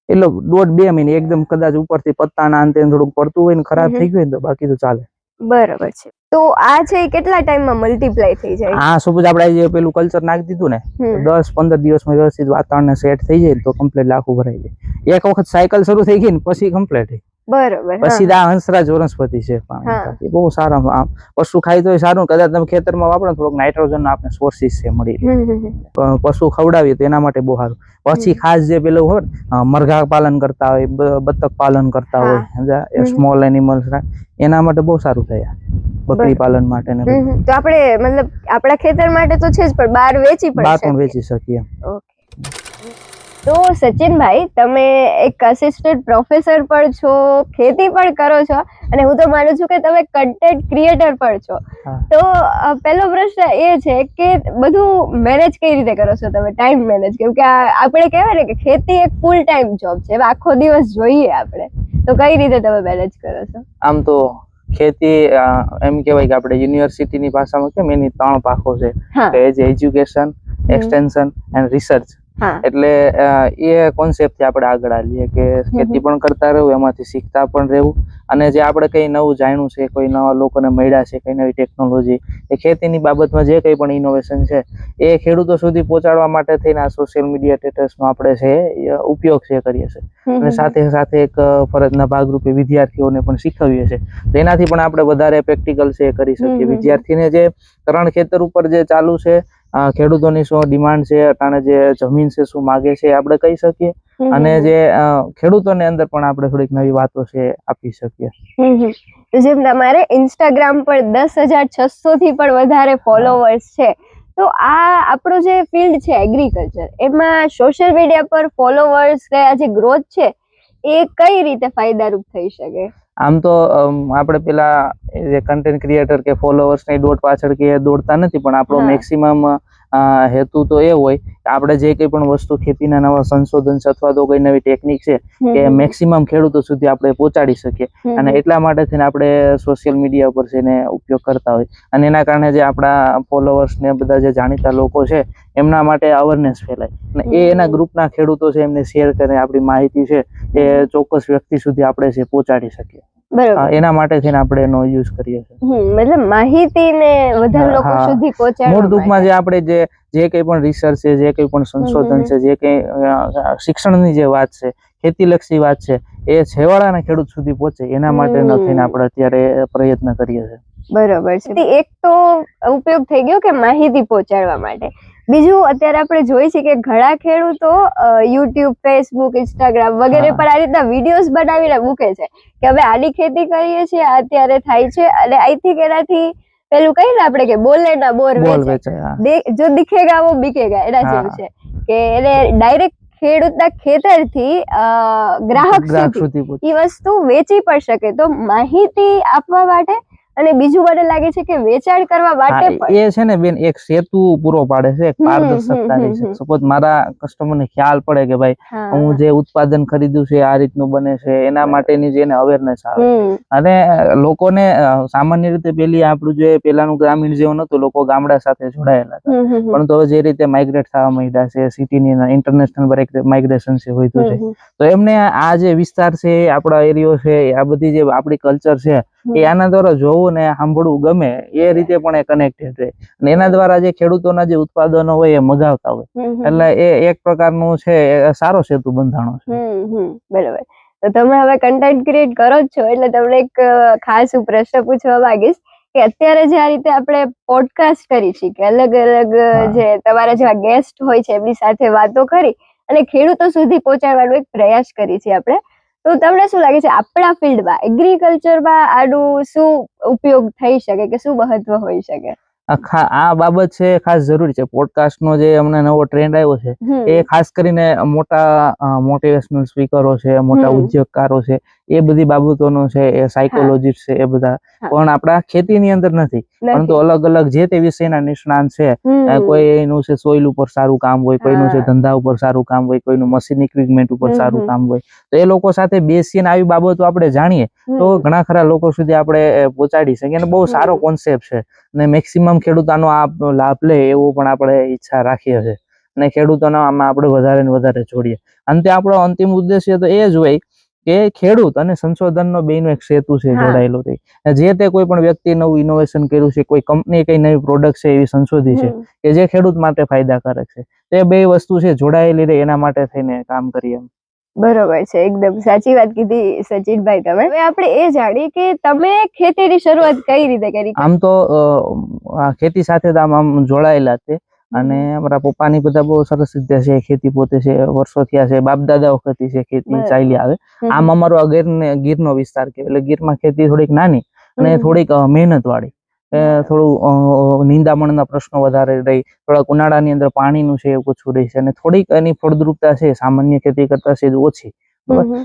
એટલે 1.5-2 મહિને, એકદમ કદાચ ઉપરથી પત્તાના અંતે થોડુંક પડતું હોય ને ખરાબ થઈ ગયું તો બાકી તો ચાલે. બરોબર છે. તો આ છે કેટલા ટાઈમમાં મલ્ટીપ્લાય થઈ જાય? આ સપોઝ આપણે જે પેલું કલ્ચર નાખી દીધું ને, 10-15 દિવસમાં વ્યવસ્થિત વાતાવરણ સેટ થઈ જાય તો કમ્પ્લીટ આખું ભરાઈ જાય. એક વખત સાયકલ શરૂ થઈ ગઈ ને પછી કમ્પ્લીટ. બરોબર. પછી આ હંસરાજ વનસ્પતિ છે, પાણી બહુ સારા, પશુ ખાય તો સારું. કદાચ તમે ખેતરમાં વાપરો થોડોક નાઇટ્રોજન ના આપણે સોર્સિસ છે મળી રહે, પશુ ખવડાવીએ તો એના માટે બહુ સારું. પછી ખાસ જે પેલું હોય મરઘા પાલન કરતા હોય, બતક પાલન કરતા હોય, સ્મોલ એનિમલ્સ, એના માટે બહુ સારું થાય, બકરી પાલન માટે ને. તો આપણે મતલબ આપણા ખેતર માટે તો છે જ, પણ બહાર વેચી શકીએ. તો સચિનભાઈ, તમે એક અસિસ્ટન્ટ પ્રોફેસર પણ છો, ખેતી પણ કરો છો, અને હું તો માનું છું કે તમે કન્ટેન્ટ ક્રિએટર પણ છો. તો પહેલો પ્રશ્ન એ છે કે બધું મેનેજ કઈ રીતે કરો છો તમે, ટાઈમ મેનેજ? કેમ કે આપણે કહેવાય ને કે ખેતી એક ફૂલ ટાઈમ જોબ છે, આખો દિવસ જોઈએ આપણે, તો કઈ રીતે તમે મેનેજ કરો છો? આમ તો ખેતી એમ કહેવાય કે આપણે યુનિવર્સિટીની ભાષામાં કેમ એની 3 પાખો છે, એજ એજ્યુકેશન, એક્સટેન્શન એન્ડ રિસર્ચ. એટલે એ કોન્સેપ્ટ થી આપણે આગળ આવીએ કે ખેતી પણ કરતા રહેવું, એમાંથી શીખતા પણ રહેવું, અને જે આપણે કઈ નવું જાણ્યું છે, કોઈ નવા લોકોને મળ્યા છે, કઈ નવી ટેકનોલોજી, એ ખેતીની બાબતમાં જે કઈ પણ ઇનોવેશન છે એ ખેડૂતો સુધી પહોંચાડવા માટે થઈને આ સોશિયલ મીડિયા સ્ટેટસનો આપણે છે ઉપયોગ છે કરીએ છીએ. અને સાથે સાથે એક ફરજના ભાગરૂપે વિદ્યાર્થીઓને પણ શીખવીએ છીએ. તેનાથી પણ આપણે વધારે પ્રેક્ટિકલ છે કરી શકીએ. વિદ્યાર્થીને જે રણ ખેતર ઉપર જે ચાલુ છે, ખેડૂતોની શું ડિમાન્ડ છે, અટાણે જે જમીન છે શું માગે છે આપણે કહી શકીએ, અને જે ખેડૂતોને અંદર પણ આપણે થોડીક નવી વાતો છે આપી શકીએ. તો જેમ તમારે ઇન્સ્ટાગ્રામ પર 10,600 થી પણ વધારે ફોલોવર્સ છે, તો આ આપણો જે ફિલ્ડ છે એગ્રીકલ્ચર, એમાં સોશિયલ મીડિયા પર ફોલોવર્સ કે આ જે ગ્રોથ છે એ કઈ રીતે ફાયદારૂપ થઈ શકે? આમ તો આપણે પેલા જે કન્ટેન્ટ ક્રિએટર કે ફોલોવર્સ ની દોડ પાછળ કે દોડતા નથી, પણ આપણો મેક્સિમમ હેતુ તો એ હોય કે આપણે જે કઈ પણ વસ્તુ ખેતીના નવા સંશોધન છે અથવા તો કોઈ નવી ટેકનિક છે કે મેક્સિમમ ખેડૂતો સુધી આપણે પહોંચાડી શકીએ, અને એટલા માટે થઈને આપણે સોશિયલ મીડિયા ઉપર છે એને ઉપયોગ કરતા હોય. અને એના કારણે જે આપણા ફોલોવર્સ ને બધા જે જાણીતા લોકો છે એમના માટે અવેરનેસ ફેલાય, અને એના ગ્રુપના ખેડૂતો છે એમને શેર કરીને આપણી માહિતી છે એ ચોક્કસ વ્યક્તિ સુધી આપણે છે પહોંચાડી શકીએ. એના માટે થઈને આપણે એનો યુઝ કરીએ છીએ. મતલબ માહિતીને વધારે લોકો સુધી પહોંચાડવા મૂળ ટૂંકમાં જે આપણે જે કઈ પણ રિસર્ચ છે, જે કઈ પણ સંશોધન છે, જે કઈ શિક્ષણની જે વાત છે, ખેતીલક્ષી વાત છે, એ છેવાડાના ખેડૂત સુધી પહોંચે એના માટે થઈને આપણે અત્યારે પ્રયત્ન કરીએ છીએ. બરોબર છે. એક તો ઉપયોગ થઈ ગયો કે માહિતી પહોંચાડવા માટે. બીજું, અત્યારે આપણે જોઈએ છીએ કે ઘણા ખેડૂતો યુટ્યુબ, ફેસબુક, ઇન્સ્ટાગ્રામ વગેરે પર આ રીતના વિડીયોઝ બનાવીને મૂકે છે કે હવે આની ખેતી કરીએ છીએ, અત્યારે થાય છે, અને આઈ થિંક એનાથી પેલું કહીએ ને આપણે કે બોલે ના બોર વેચાય, જો દિખેગા વો બિકેગા, એના જેવું છે કે એને ડાયરેક્ટ ખેડૂતના ખેતરથી ગ્રાહક સુધી એ વસ્તુ વેચી પણ શકે. તો માહિતી આપવા માટે અને બીજું મને લાગે છે કે વેચાણ કરવા માટે એ છે ને બેન એક સેતુ પૂરો પાડે છે, એક પારદર્શકતા રહી છે. સપોઝ મારા કસ્ટમરને ખ્યાલ પડે કે ભાઈ હું જે ઉત્પાદન ખરીદ્યું છે આ રીતનું બને છે, એના માટેની જે અવેરનેસ આવે. અને લોકોને સામાન્ય રીતે પેલી આપણું જે પેલાનું ગ્રામીણ જીવન હતું, લોકો ગામડા સાથે જોડાયેલા હતા, પણ તો જે રીતે માઇગ્રેટ થવા માંડ્યા છે, સિટીની ઇન્ટરનેશનલ માઇગ્રેશન છે હોઈતું છે, તો એમને આ જે વિસ્તાર છે, આપણા એરિયો છે, આ બધી જે આપણી કલ્ચર છે એ આના દ્વારા જોવું ને સાંભળવું ગમે, એ રીતે પણ એ કનેક્ટેડ રહે. અને એના દ્વારા જે ખેડૂતોના જે ઉત્પાદનો હોય એ મગાવતા હોય, એટલે એ એક પ્રકારનું છે સારો સેતુ બંધાણો છે. બરાબર. તો તમે હવે કન્ટેન્ટ ક્રિએટ કરો જ છો, એટલે તમને એક ખાસ પ્રશ્ન પૂછવા માંગીશ કે અત્યારે જે આ રીતે આપણે પોડકાસ્ટ કરી છે કે અલગ અલગ જે તમારા જેવા ગેસ્ટ હોય છે એમની સાથે વાતો કરી અને ખેડૂતો સુધી પહોંચાડવાનો એક પ્રયાસ કરી છે આપણે, તો તમને શું લાગે છે આપણા ફિલ્ડમાં એગ્રીકલ્ચરમાં આનું શું ઉપયોગ થઈ શકે કે શું મહત્વ હોઈ શકે? આ બાબત છે ખાસ જરૂરી છે. પોડકાસ્ટ નો જે હમણાં નવો ટ્રેન્ડ આવ્યો છે એ ખાસ કરીને મોટા મોટિવેશનલ સ્પીકરો છે, મોટા ઉદ્યોગકારો છે, એ બધી બાબતોનો છે, એ સાયકોલોજીસ્ટ છે, એ બધા પણ આપણા ખેતીની અંદર નથી, પરંતુ અલગ અલગ જે તે વિષયના નિષ્ણાંત છે. કોઈનું છે સોઇલ ઉપર સારું કામ હોય, કોઈનું છે ધંધા ઉપર સારું કામ હોય, કોઈનું મશીન ઇક્વિપમેન્ટ ઉપર સારું કામ હોય, તો એ લોકો સાથે બેસીને આવી બાબતો આપણે જાણીએ તો ઘણા ખરા લોકો સુધી આપણે પહોંચાડી શકીએ. અને બહુ સારો કોન્સેપ્ટ છે, અને મેક્સિમમ ખેડૂતોનો આ લાભ લે એવું પણ આપણે ઈચ્છા રાખીએ છીએ, અને ખેડૂતોનો આમાં આપણે વધારે ને વધારે જોડીએ. અંતે આપણો અંતિમ ઉદ્દેશ્ય તો એ જ હોય કે ખેડૂત અને સંશોધનનો બેનો એક સેતુ છે જોડાયેલો રહે. જે તે કોઈ પણ વ્યક્તિ નવું ઇનોવેશન કર્યું છે, કોઈ કંપની કઈ નવી પ્રોડક્ટ છે એવી સંશોધી છે કે જે ખેડૂત માટે ફાયદાકારક છે, તે બે વસ્તુ છે જોડાયેલી રહે, એના માટે થઈને કામ કરીએ. બરોબર છે, એકદમ સાચી વાત કીધી સચિનભાઈ તમે. હવે આપણે એ જાણીએ કે તમે ખેતીની શરૂઆત કઈ રીતે કરી? આમ તો ખેતી સાથે આમ જોડાયેલા છે, અને અમારા પપ્પાની બધા બહુ સરસ રીતે છે ખેતી, પોતે છે વર્ષો થયા છે, બાપ દાદા વખતથી છે ખેતી ચાલી આવે. આમ અમારો ગીરનો વિસ્તાર કે એટલે ગીરમાં ખેતી થોડીક નાની અને થોડીક મહેનત વાળી, થોડું નિંદામણના પ્રશ્નો વધારે રહી, થોડાક ઉનાળાની અંદર પાણીનું છે ઓછું રહી છે, અને થોડીક એની ફળદ્રુપતા છે સામાન્ય ખેતી કરતા છે ઓછી.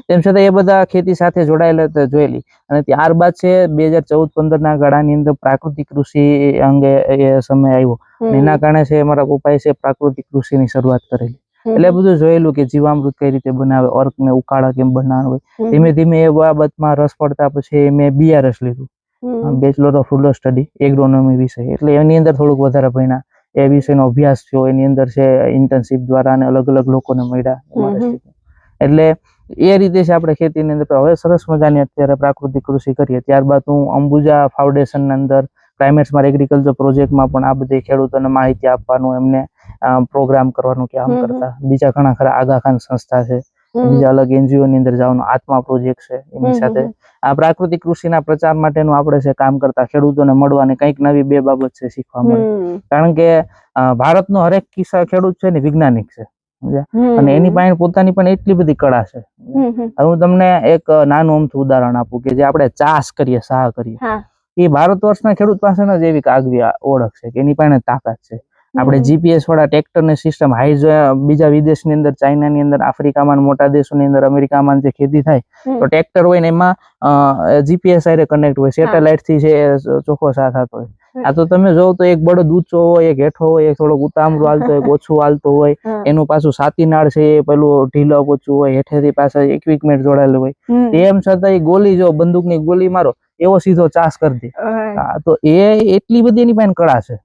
તેમ છતાં એ બધા ખેતી સાથે જોડાયેલા જોયેલી. અને ત્યારબાદ છે 2014-15 ના ગાળાની અંદર પ્રાકૃતિક કૃષિ અંગે એ સમય આવ્યો, એના કારણે છે મારા પપ્પાએ છે પ્રાકૃતિક કૃષિની શરૂઆત કરેલી. એટલે બધું જોયેલું કે જીવામૃત કઈ રીતે બનાવે, અર્ક ને ઉકાળા કેમ બનાવે. ધીમે ધીમે એ બાબતમાં રસ પડતા પછી મેં BRS લીધું, બેચલર ઓફ રૂરલ સ્ટડી, એગ્રોનોમી વિષય. એટલે એની અંદર થોડુંક વધારે ભણ્યા, એ વિષયનો અભ્યાસ થયો, એની અંદર છે ઇન્ટર્નશિપ દ્વારા અને અલગ અલગ લોકોને મળ્યા. એટલે એ રીતે છે આપણે ખેતીની અંદર હવે સરસ મજાની અત્યારે પ્રાકૃતિક કૃષિ કરીએ. ત્યારબાદ હું અંબુજા ફાઉન્ડેશનના અંદર ક્લાઇમેટ સ્માર્ટ એગ્રીકલ્ચર પ્રોજેક્ટમાં પણ આ બધી ખેડૂતોને માહિતી આપવાનું, એમને પ્રોગ્રામ કરવાનું કામ કરતા. બીજા ઘણા ખરા આગા ખાન સંસ્થા છે, બીજા અલગ NGO ની અંદર જવાનું, આત્મા પ્રોજેક્ટ છે, એની સાથે આ પ્રાકૃતિક કૃષિના પ્રચાર માટેનું આપણે છે કામ કરતા. ખેડૂતોને મળવાની કંઈક નવી બે બાબત છે શીખવા મળે, કારણ કે ભારતનો હરેક ખેડૂત છે ને વૈજ્ઞાનિક છે. સમજ્યા? અને એની પાસે પોતાની પણ એટલી બધી કળા છે. હવે હું તમને એક નાનું અમથું ઉદાહરણ આપું કે જે આપણે ચાસ કરીએ, શાહ કરીએ, એ ભારત વર્ષના ખેડૂત પાસે જ એવી આગવી ઓળખ છે કે એની પાસે તાકાત છે. આપણે જીપીએસ વાળા ટ્રેક્ટર ની સિસ્ટમ બીજા વિદેશની અંદર, ચાઇનાની અંદર, આફ્રિકામાં, મોટા દેશોની અંદર, અમેરિકામાં જે ખેતી થાય તો ટ્રેક્ટર હોય ને એમાં જીપીએસ સાથે કનેક્ટ હોય, સેટેલાઇટ થી છે ચોખ્ખો સાથ થતો હોય. આ તો તમે જોવો તો એક બળદ ઊંચો હોય, એક હેઠો હોય, એક થોડોક ઉતામળું હાલતો હોય, ઓછું હાલતો હોય, એનું પાછું સાતી નાળ છે એ પેલું ઢીલો પોચું હોય, હેઠેથી પાછા ઇક્વિપમેન્ટ જોડાયેલું હોય. તેમ છતાં એ ગોલી જો બંદૂકની ગોલી મારો એવો સીધો ચાસ કરી દે. તો એ એટલી બધી એની પાસે કળા છે.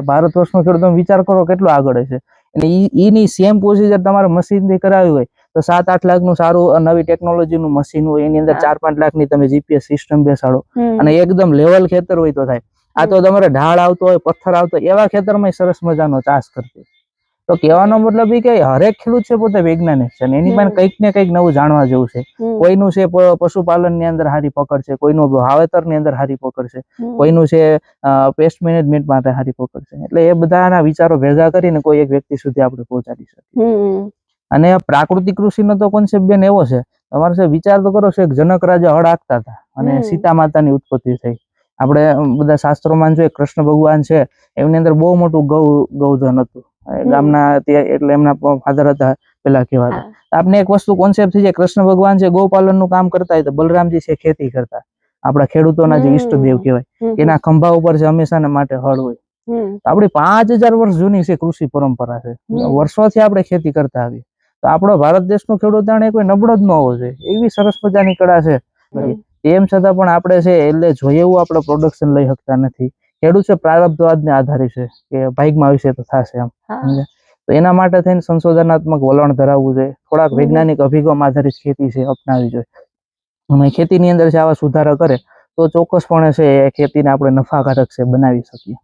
ભારત વર્ષનો ખેડૂત વિચાર કરો કેટલો આગળ છે. અને એની સેમ પ્રોસીજર તમારે મશીન થી કરાવી હોય તો 7-8 લાખ નું સારું નવી ટેકનોલોજી નું મશીન હોય, એની અંદર 4-5 લાખ ની તમે જીપીએસ સિસ્ટમ બેસાડો અને એકદમ લેવલ ખેતર હોય તો થાય. આ તો તમારે ઢાળ આવતો હોય, પથ્થર આવતો હોય, એવા ખેતરમાં સરસ મજાનો ચાસ કરતો. તો કહેવાનો મતલબ એ કે હરેક ખેડૂત છે પોતે વૈજ્ઞાનિક છે અને એની પાસે કંઈક ને કંઈક નવું જાણવા જેવું છે. કોઈનું છે પશુપાલન ની અંદર હારી પકડ છે, કોઈનું વાવેતર ની અંદર હારી પકડ છે, કોઈનું છે પેસ્ટ મેનેજમેન્ટ માટે હારી પકડ છે. એટલે એ બધાના વિચારો ભેગા કરીને કોઈ એક વ્યક્તિ સુધી આપણે પહોંચાડી શકીએ. અને પ્રાકૃતિક કૃષિનો તો કોન્સેપ્ટ બેન એવો છે, તમારે વિચાર તો કરો છો, એક જનક રાજા હળ હાંકતા હતા અને સીતા માતાની ઉત્પત્તિ થઈ. આપણે બધા શાસ્ત્રોમાં જોઈએ કૃષ્ણ ભગવાન છે એમની અંદર બહુ મોટું ગૌધન હતું ગામના, એટલે એમના ફાધર હતા પેલા કહેવાતા. આપને એક વસ્તુ કોન્સેપ્ટ થઈ જાય, કૃષ્ણ ભગવાન છે ગૌપાલન નું કામ કરતા હોય તો બલરામજી છે ખેતી કરતા, આપણા ખેડૂતોના જે ઈષ્ટદેવ કહેવાય, એના ખંભા ઉપર છે હંમેશા માટે હળ હોય. આપણી 5000 વર્ષ જૂની છે કૃષિ પરંપરા છે, વર્ષોથી આપણે ખેતી કરતા આવીએ. તો આપણો ભારત દેશનો ખેડૂત જાણે કોઈ નબળો જ ન હોવો જોઈએ, એવી સરસ મજાની કળા છે. તેમ છતાં પણ આપણે છે એટલે જોઈએ એવું આપણે પ્રોડક્શન લઈ શકતા નથી. ખેડૂત છે પ્રારબ્ધવાદને આધારિત છે કે ભાગમાં વિશે તો થશે એમ. તો એના માટે થઈને સંશોધનાત્મક વલણ ધરાવવું જોઈએ, થોડાક વૈજ્ઞાનિક અભિગમ આધારિત ખેતી છે અપનાવી જોઈએ. અને ખેતીની અંદર છે આવા સુધારા કરે તો ચોક્કસપણે છે એ ખેતીને આપણે નફાકારક છે બનાવી શકીએ.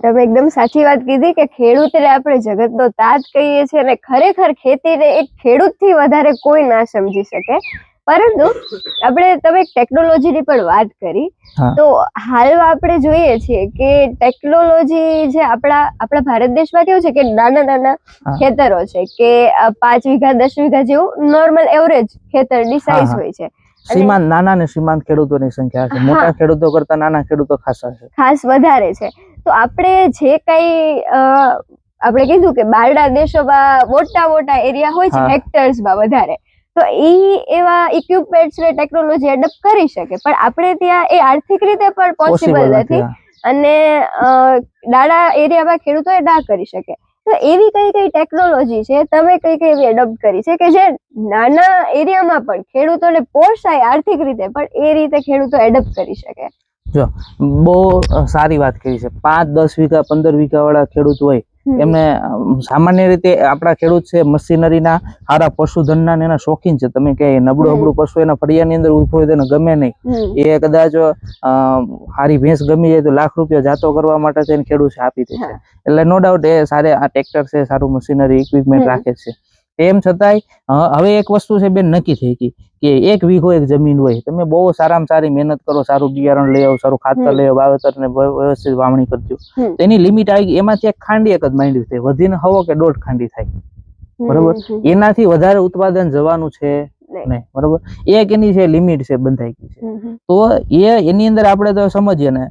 તમે એકદમ સાચી વાત કીધી કે ખેડૂતને આપણે જગતનો તાજ કહીએ છીએ અને ખરેખર ખેતીને એક ખેડૂતથી વધારે કોઈ ના સમજી શકે. પરંતુ તમે ટેકનોલોજીની પણ વાત કરી, તો હાલમાં આપણે જોઈએ છીએ કે ટેકનોલોજી જે આપણા ભારત દેશમાં કેવું છે કે નાના નાના ખેતરો છે કે 5 વીઘા 10 વીઘા જેવું નોર્મલ એવરેજ ખેતરની સાઈઝ હોય છે. સીમાંત નાના ને સીમાંત ખેડૂતોની સંખ્યા છે, મોટા ખેડૂતો કરતા નાના ખેડૂતો ખાસ વધારે છે. તો આપણે જે કઈ આપણે કીધું કે બહારના દેશોમાં મોટા મોટા એરિયા હોય છે, હેક્ટર્સમાં વધારે, તો એવા ઇક્વિપમેન્ટ્સ ને ટેકનોલોજી એડપ્ટ કરી શકે, પણ આપણે ત્યાં એ આર્થિક રીતે પણ પોસિબલ નથી અને નાના એરિયામાં ખેડૂતો ના કરી શકે. તો એવી કઈ ટેકનોલોજી છે, તમે કઈ એવી એડપ્ટ કરી છે કે જે નાના એરિયામાં પણ ખેડૂતોને પોસાય આર્થિક રીતે, પણ એ રીતે ખેડૂતો એડપ્ટ કરી શકે? જો બહુ સારી વાત કરી છે. 5, 10 વીઘા 15 વીઘા વાળા ખેડૂત હોય એમને સામાન્ય રીતે આપણા ખેડૂત છે મશીનરીના સારા પશુધનના એના શોખીન છે. તમે કે નબળું પશુ એના ફળિયાની અંદર ઉભો હોય તેને ગમે નહીં, એ કદાચ સારી ભેંસ ગમી જાય તો લાખ રૂપિયા જાતો કરવા માટે થઈને ખેડૂત આપી દે છે. એટલે નો ડાઉટ એ સારા આ ટ્રેક્ટર છે, સારું મશીનરી ઇક્વિપમેન્ટ રાખે છે. તેમ છતાંય હવે એક વસ્તુ છે બેન નક્કી થઈ ગઈ કે 1 વીઘો એક જમીન હોય, તમે બહુ સારામાં સારી મહેનત કરો, સારું બિયારણ લઈ આવો, સારું ખાતર લઈ આવો, વાવેતર ને વ્યવસ્થિત વાવણી કરજો, એની લિમિટ આવી ગઈ. એમાંથી એક ખાંડી એક જ માંડ્યું થાય, વધીને 1.5 કે 1.5 ખાંડી થાય, બરોબર? એનાથી વધારે ઉત્પાદન જવાનું છે નહીં, બરોબર? એક એની છે લિમિટ છે, બંધાઈ ગઈ છે. તો એની અંદર આપણે તો સમજીએ ને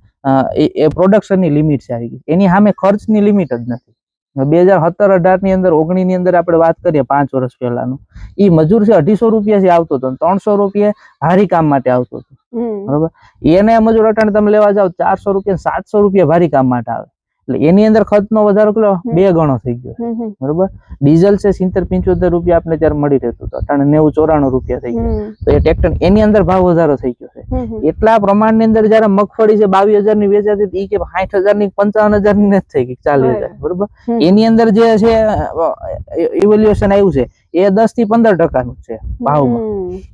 એ પ્રોડક્શનની લિમિટ છે આવી ગઈ, એની સામે ખર્ચની લિમિટ જ નથી. 2017-18 ની અંદર 19 ની અંદર આપણે વાત કરીએ 5 વર્ષ પહેલાનું, એ મજૂર છે 250 રૂપિયાથી આવતો હતો, 300 રૂપિયા ભારી કામ માટે આવતો હતો, બરોબર? એને મજૂર અટાણે તમે લેવા જાવ 400 રૂપિયા 700 રૂપિયા ભારી કામ માટે આવે. એટલે એની અંદર ખર્ચનો વધારો કેટલો 2 ગણો થઈ ગયો, બરોબર? ડીઝલ છે 70-75 રૂપિયા આપણે ત્યારે મળી રહેતું હતું, અટાણે 90-94 રૂપિયા થઈ ગયા. તો એ ટ્રેક્ટર એની અંદર ભાવ વધારો થઈ ગયો છે. એટલા પ્રમાણની અંદર જયારે મગફળી છે 22,000 ની વેચાતી, એ કે 60,000 ની 55,000 ની નથી થઈ ગઈ, 40,000, બરોબર? એની અંદર જે છે ઇવોલ્યુશન આવ્યું છે એ 10 થી 15% છે ભાવમાં,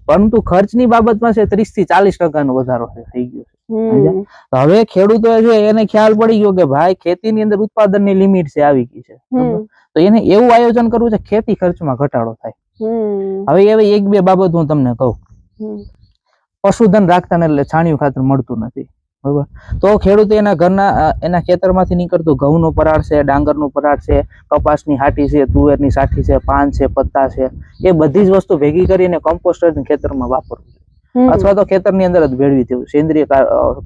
પરંતુ ખર્ચની બાબતમાં છે 30 થી 40% વધારો થઈ ગયો છે. હવે ખેડૂતો છે એને ખ્યાલ પડી ગયો કે ભાઈ ખેતીની અંદર ઉત્પાદનની લિમિટ છે આવી ગઈ છે, તો એને એવું આયોજન કરવું છે ખેતી ખર્ચમાં ઘટાડો થાય. હવે એવી 1-2 બાબત હું તમને કહું. પશુધન રાખતા ને એટલે છાણિયું ખાતર મળતું નથી, બરોબર. તો ખેડૂત એના ઘરના એના ખેતરમાંથી નીકળતું ઘઉંનો પરાળ છે, ડાંગરનો પરાળ છે, કપાસની હાટી છે, તુવેરની સાઠી છે, પાન છે, પત્તા છે, એ બધી જ વસ્તુ ભેગી કરીને કમ્પોસ્ટર ખેતરમાં વાપરવું જોઈએ, અથવા તો ખેતરની અંદર જ ભેળવી દેવું, સેન્દ્રિય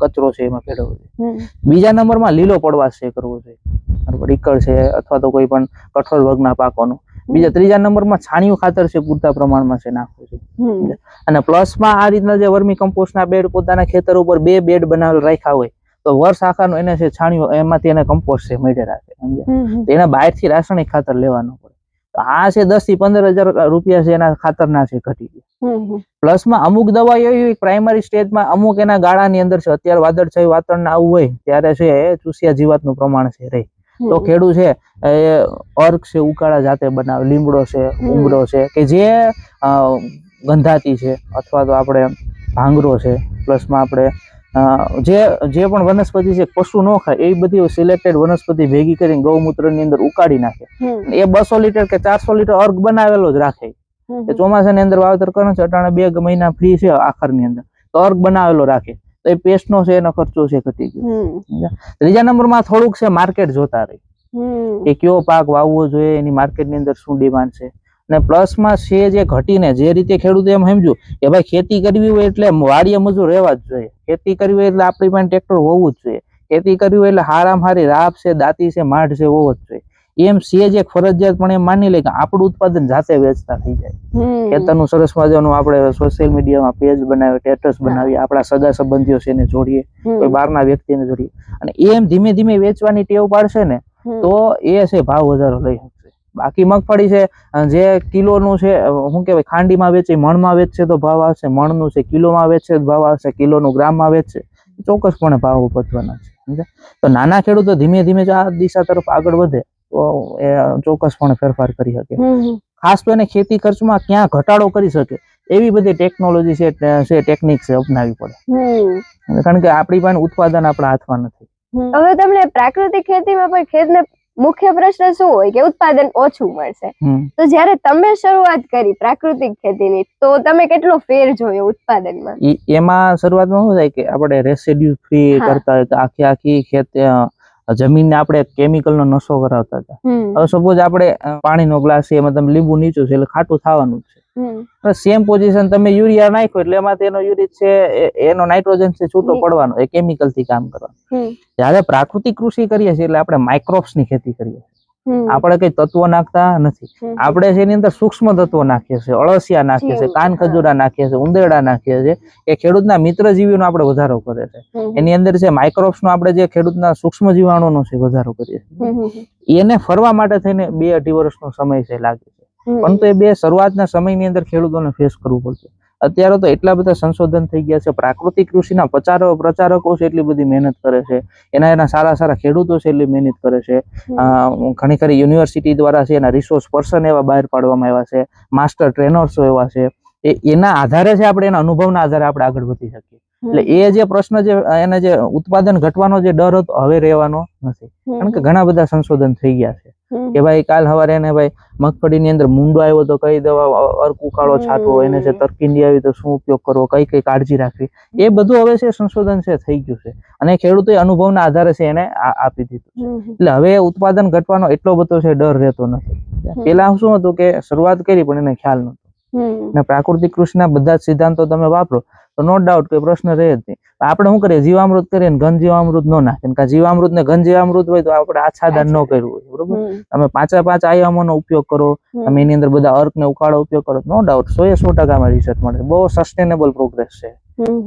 કચરો છે એમાં ભેળવવો જોઈએ. બીજા નંબરમાં લીલો પડવાશ છે કરવો જોઈએ, બરોબર, ઈકળ છે અથવા તો કોઈ પણ કઠોળ વર્ગના પાકોનું. ત્રીજા નંબરમાં છાણિયું ખાતર છે પૂરતા પ્રમાણમાં છે નાખવું છે. અને પ્લસમાં આ રીતના જે વર્મી કમ્પોસ્ટના બેડ પોતાના ખેતર ઉપર 2 બેડ બનાવેલ રાખ્યા હોય તો વર્ષ આખાનું એને છે છાણિયું એમાંથી એને કમ્પોસ્ટ છે મેળે રાખે, સમજ્યા? તો એના બહારથી રાસાયણિક ખાતર લેવાનું પડે. તો આ છે 10 થી 15,000 રૂપિયા છે એના ખાતરના છે ઘટી ગયા. પ્લસમાં અમુક દવાઓ એવી પ્રાઇમરી સ્ટેજમાં અમુક એના ગાળાની અંદર છે, અત્યારે વાદળછાયું વાતાવરણ આવું હોય ત્યારે છે ચૂસિયા જીવાતનું પ્રમાણ છે રહે, તો ખેડૂત છે એ અર્ક છે ઉકાળા જાતે બનાવે, લીમડો છે, ઉમરો છે કે જે ગંધાતી છે, અથવા તો આપણે ભાંગરો છે, પ્લસમાં આપણે જે પણ વનસ્પતિ છે પશુ ન ખાય એવી બધી સિલેક્ટેડ વનસ્પતિ ભેગી કરીને ગૌમૂત્રની અંદર ઉકાળી નાખે. એ 200 લીટર કે 400 લીટર અર્ક બનાવેલો જ રાખે. એ ચોમાસાની અંદર વાવેતર કરે છે, અટાણે 2 મહિના ફ્રી છે આખરની અંદર, તો અર્ક બનાવેલો રાખે તો એ પેસ્ટનો છે એનો ખર્ચો છે ઘટી ગયો. ત્રીજા નંબરમાં થોડુંક છે માર્કેટ જોતા રહી કે કયો પાક વાવવો જોઈએ, એની માર્કેટની અંદર શું ડિમાન્ડ છે. અને પ્લસમાં છે જે ઘટીને જે રીતે ખેડૂતો એમ સમજ્યું કે ભાઈ ખેતી કરવી હોય એટલે વાડીએ મજૂર રહેવા જ જોઈએ, ખેતી કરવી હોય એટલે આપણી પાસે ટ્રેક્ટર હોવું જ જોઈએ, ખેતી કરવી હોય એટલે હારામાં હારી રાપ છે, દાંતી છે, માઢ છે હોવો જ જોઈએ. એમ છે જે ફરજિયાત પણ એમ માની લે કે આપણું ઉત્પાદન જાતે વેચતા થઈ જાય. ખેતરનું સરસ મજાનું આપણે સોશિયલ મીડિયામાં પેજ બનાવીએ, સ્ટેટસ બનાવીએ, આપણા સગા સંબંધીઓ છે એને જોડીએ, કોઈ બહારના વ્યક્તિને જોડીએ, અને એમ ધીમે ધીમે વેચવાની ટેવ પાડશે ને તો એ છે ભાવ વધારો લઈ શકશે. બાકી મગફળી છે જે કિલોનું છે શું કહેવાય ખાંડીમાં વેચે, મણમાં વેચશે તો ભાવ આવશે, મણનું છે કિલોમાં વેચશે તો ભાવ આવશે, કિલોનું ગ્રામમાં વેચશે ચોક્કસપણે ભાવ વધવાના છે, સમજ્યા? તો નાના ખેડૂતો ધીમે ધીમે આ દિશા તરફ આગળ વધે તો એ ચોક્કસપણે ફેરફાર કરી શકે. ખાસ તો એને ખેતી ખર્ચમાં ક્યાં ઘટાડો કરી શકે એવી બધી ટેકનોલોજી છે, ટેકનિક છે અપનાવી પડે, કારણ કે આપણી પાસે ઉત્પાદન આપણા હાથમાં નથી. હવે તમને પ્રાકૃતિક ખેતીમાં પણ ખેડને મુખ્ય પ્રશ્ન શું હોય કે ઉત્પાદન ઓછું મળશે, તો જ્યારે તમે શરૂઆત કરી પ્રાકૃતિક ખેતીની તો તમે કેટલો ફેર જોયો ઉત્પાદનમાં? એમાં શરૂઆતમાં શું થાય કે આપણે રેસિડ્યુ ફ્રી કરતા હોય તો આખી ખેતી જમીનને આપણે કેમિકલનો નશો કરાવતા હતા. હવે સપોઝ આપણે પાણીનો ગ્લાસ છે એમાં તમે લીંબુ નીચું છે એટલે ખાટું થવાનું જ છે. સેમ પોઝિશન તમે યુરિયા નાખ્યો એટલે એમાં તેનો યુરિક છે એનો નાઇટ્રોજન છે છૂટો પડવાનો, એ કેમિકલ થી કામ કરવાનું. જ્યારે પ્રાકૃતિક કૃષિ કરીએ છીએ એટલે આપણે માઇક્રોબ્સ ની ખેતી કરીએ છીએ, આપણે કઈ તત્વો નાખતા નથી, આપણે એની અંદર સૂક્ષ્મ તત્વો નાખીએ છીએ, અળસિયા નાખીએ છીએ, કાન ખજૂરા નાખીએ છીએ, ઉંદેડા નાખીએ છીએ, એ ખેડૂતના મિત્ર જીવીનો આપણે વધારો કરે છે. એની અંદર છે માઇક્રોબ્સ નો આપણે જે ખેડૂતના સૂક્ષ્મ જીવાણુનો છે વધારો કરીએ છીએ. એને ફરવા માટે થઈને 2-2.5 વર્ષનો સમય છે લાગે છે, પરંતુ એ શરૂઆતના સમયની અંદર ખેડૂતોને ફેસ કરવું પડશે. અત્યારે તો એટલા બધા સંશોધન થઈ ગયા છે, પ્રાકૃતિક કૃષિના પ્રચારકો છે એટલી બધી મહેનત કરે છે, એના સારા ખેડૂતો છે એટલી મહેનત કરે છે, ઘણી ખરી યુનિવર્સિટી દ્વારા છે એના રિસોર્સ પર્સન એવા બહાર પાડવામાં આવ્યા છે, માસ્ટર ટ્રેનર્સો એવા છે, એના આધારે છે આપણે એના અનુભવના આધારે આપણે આગળ વધી શકીએ. એટલે એ જે પ્રશ્ન છે એને જે ઉત્પાદન ઘટવાનો જે ડર હતો હવે રહેવાનો નથી, કારણ કે ઘણા બધા સંશોધન થઈ ગયા છે કે ભાઈ કાલ સવારે એને ભાઈ મગફળીની અંદર મૂંડો આવ્યો તો કઈ દવા અર્ક ઉકાળો છાંટવો, એને છે તરકીંડી આવી તો શું ઉપયોગ કરવો, કઈ કાળજી રાખવી, એ બધું હવે છે સંશોધન છે થઈ ગયું છે, અને ખેડૂતોએ અનુભવના આધારે છે એને આપી દીધું છે. એટલે હવે ઉત્પાદન ઘટવાનો એટલો બધો છે ડર રહેતો નથી. પેલા શું હતું કે શરૂઆત કરી પણ એને ખ્યાલ નહોતો, ને પ્રાકૃતિક કૃષિના બધા જ સિદ્ધાંતો તમે વાપરો તો નો ડાઉટ કોઈ પ્રશ્ન રહે જ નહીં. આપણે શું કરીએ, જીવામૃત કરીએ ને ઘન જીવામૃત ન નાખીએ, કારણ જીવામૃત ને ઘન જીવામૃત હોય તો આપણે આચ્છાદન ન કર્યું હોય, બરોબર? તમે 5 આયામોનો ઉપયોગ કરો, તમે એની અંદર બધા અર્ક ને ઉકાળો ઉપયોગ કરો, નો ડાઉટ 100% રિસર્ચ મળે, બહુ સસ્ટેનેબલ પ્રોગ્રેસ છે.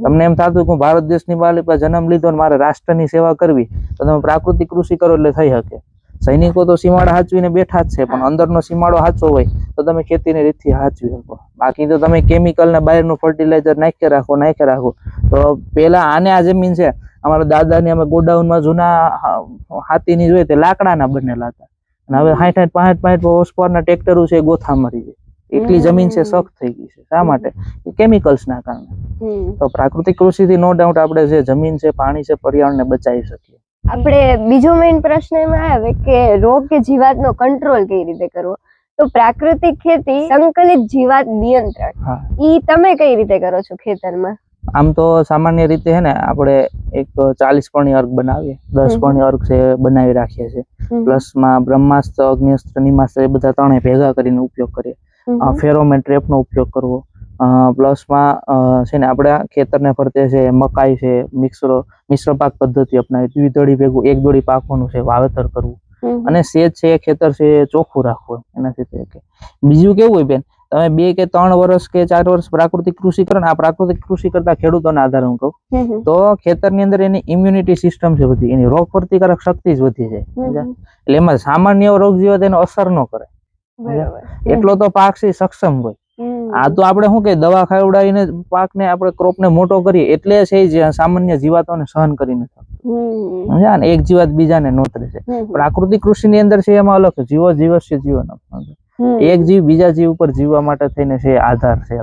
તમને એમ થતું કે હું ભારત દેશની બાલિકા જન્મ લીધો ને મારે રાષ્ટ્રની સેવા કરવી, તો તમે પ્રાકૃતિક કૃષિ કરો એટલે થઈ શકે. સૈનિકો તો સીમાડા હાચવીને બેઠા જ છે, પણ અંદરનો સીમાડો હાચવો હોય તો તમે ખેતીની રીતથી હાચવી શકો. બાકી તો તમે કેમિકલ ને બહારનું ફર્ટિલાઇઝર નાખી રાખો તો પેલા આને આ જમીન છે અમારા દાદાની અમે ગોડાઉનમાં જૂના હાથીની જોઈએ તે લાકડાના બનેલા હતા, અને હવે 65 હોર્સ પાવરના ટ્રેક્ટરો છે ગોથા મરી જાય એટલી જમીન છે સખ્ત થઈ ગઈ છે. શા માટે? કેમિકલ્સ ના કારણે. તો પ્રાકૃતિક કૃષિથી નો ડાઉટ આપણે જે જમીન છે, પાણી છે, પર્યાવરણને બચાવી શકીએ. આપણે બીજો મેઇન પ્રશ્ન એમાં આવે કે રોગ કે જીવાતનો કંટ્રોલ કઈ રીતે કરવો, તો પ્રાકૃતિક ખેતી સંકલિત જીવાત નિયંત્રણ ઈ તમે કઈ રીતે કરો છો ખેતરમાં? આમ તો સામાન્ય રીતે છે ને આપણે એક 40 પણની અર્ક બનાવીએ, 10 પણની અર્ક છે બનાવી રાખીએ છીએ. પ્લસમાં બ્રહ્માસ્ત્ર, અગ્નિસ્ત્ર, નિમાસ્ત્ર એ બધા ત્રણેય ભેગા કરીને ઉપયોગ કરીએ. ફેરોમેન ટ્રેપનો ઉપયોગ કરવો. પ્લસમાં છે ને આપણે ખેતરને ફરતે છે મકાઈ છે, મિશ્ર પાક પદ્ધતિ અપનાવી, દ્વિદળી ભેગું એક દોડી પાકવાનું છે વાવેતર કરવું. અને સેજ છે ખેતર છે ચોખ્ખું રાખવું. એનાથી બીજું કેવું હોય બેન, તમે 2 કે 3 વર્ષ કે 4 વર્ષ પ્રાકૃતિક કૃષિ કરો ને, આ પ્રાકૃતિક કૃષિ કરતા ખેડૂતોના આધારે હું કહું તો ખેતરની અંદર એની ઇમ્યુનિટી સિસ્ટમ છે બધી, એની રોગ પ્રતિકારક શક્તિ જ વધી જાય. એટલે એમાં સામાન્ય રોગ જેવા તેનો અસર ન કરે. એટલો તો પાક છે સક્ષમ હોય. આ તો આપણે શું કે દવા ખાવડાવીને પાકને આપણે ક્રોપને મોટો કરીએ એટલે છે જે સામાન્ય જીવાતોને સહન કરી નથી સમજ્યા ને, એક જીવાત બીજાને નોતરે છે. પ્રાકૃતિક કૃષિની અંદર છે એમાં અલગ છે, જીવો જીવસ્ય જીવન, એક જીવ બીજા જીવ ઉપર જીવવા માટે થઈને છે આધાર છે.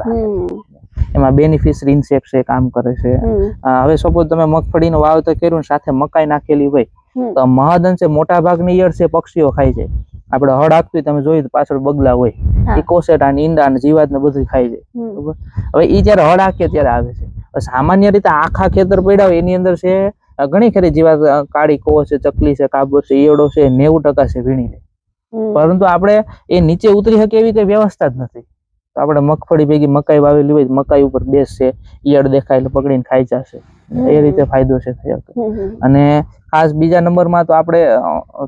એમાં બેનિફિશરી ઇન્સેક્ટ છે કામ કરે છે. હવે સપોઝ તમે મગફળીનું વાવેતર કર્યું સાથે મકાઈ નાખેલી હોય તો મહદઅંશે મોટા ભાગની ઈયળ છે પક્ષીઓ ખાઈ જાય. આપણે હળ આપતું તમે જોયું પાછળ બગલા હોય, ઇકોસેટા ઈંડા ને જીવાત ને બધું ખાઈ જાય. બરોબર, હવે ઈ જયારે હળ હાકે ત્યારે આવે છે. સામાન્ય રીતે આખા ખેતર પડ્યા હોય એની અંદર છે ઘણી ખરી જીવાત, કાળી કોવ છે, ચકલી છે, કાબર છે, ઈયળો છે, 90% છે વીણી લે. પરંતુ આપણે એ નીચે ઉતરી શકે એવી કઈ વ્યવસ્થા જ નથી. તો આપણે મગફળી ભેગી મકાઈ વાવેલી હોય, મકાઈ ઉપર બેસશે, ઈયળ દેખાય એટલે પકડીને ખાઈ જશે. એ રીતે ફાયદો છે થઈ શકે. અને ખાસ બીજા નંબરમાં તો આપણે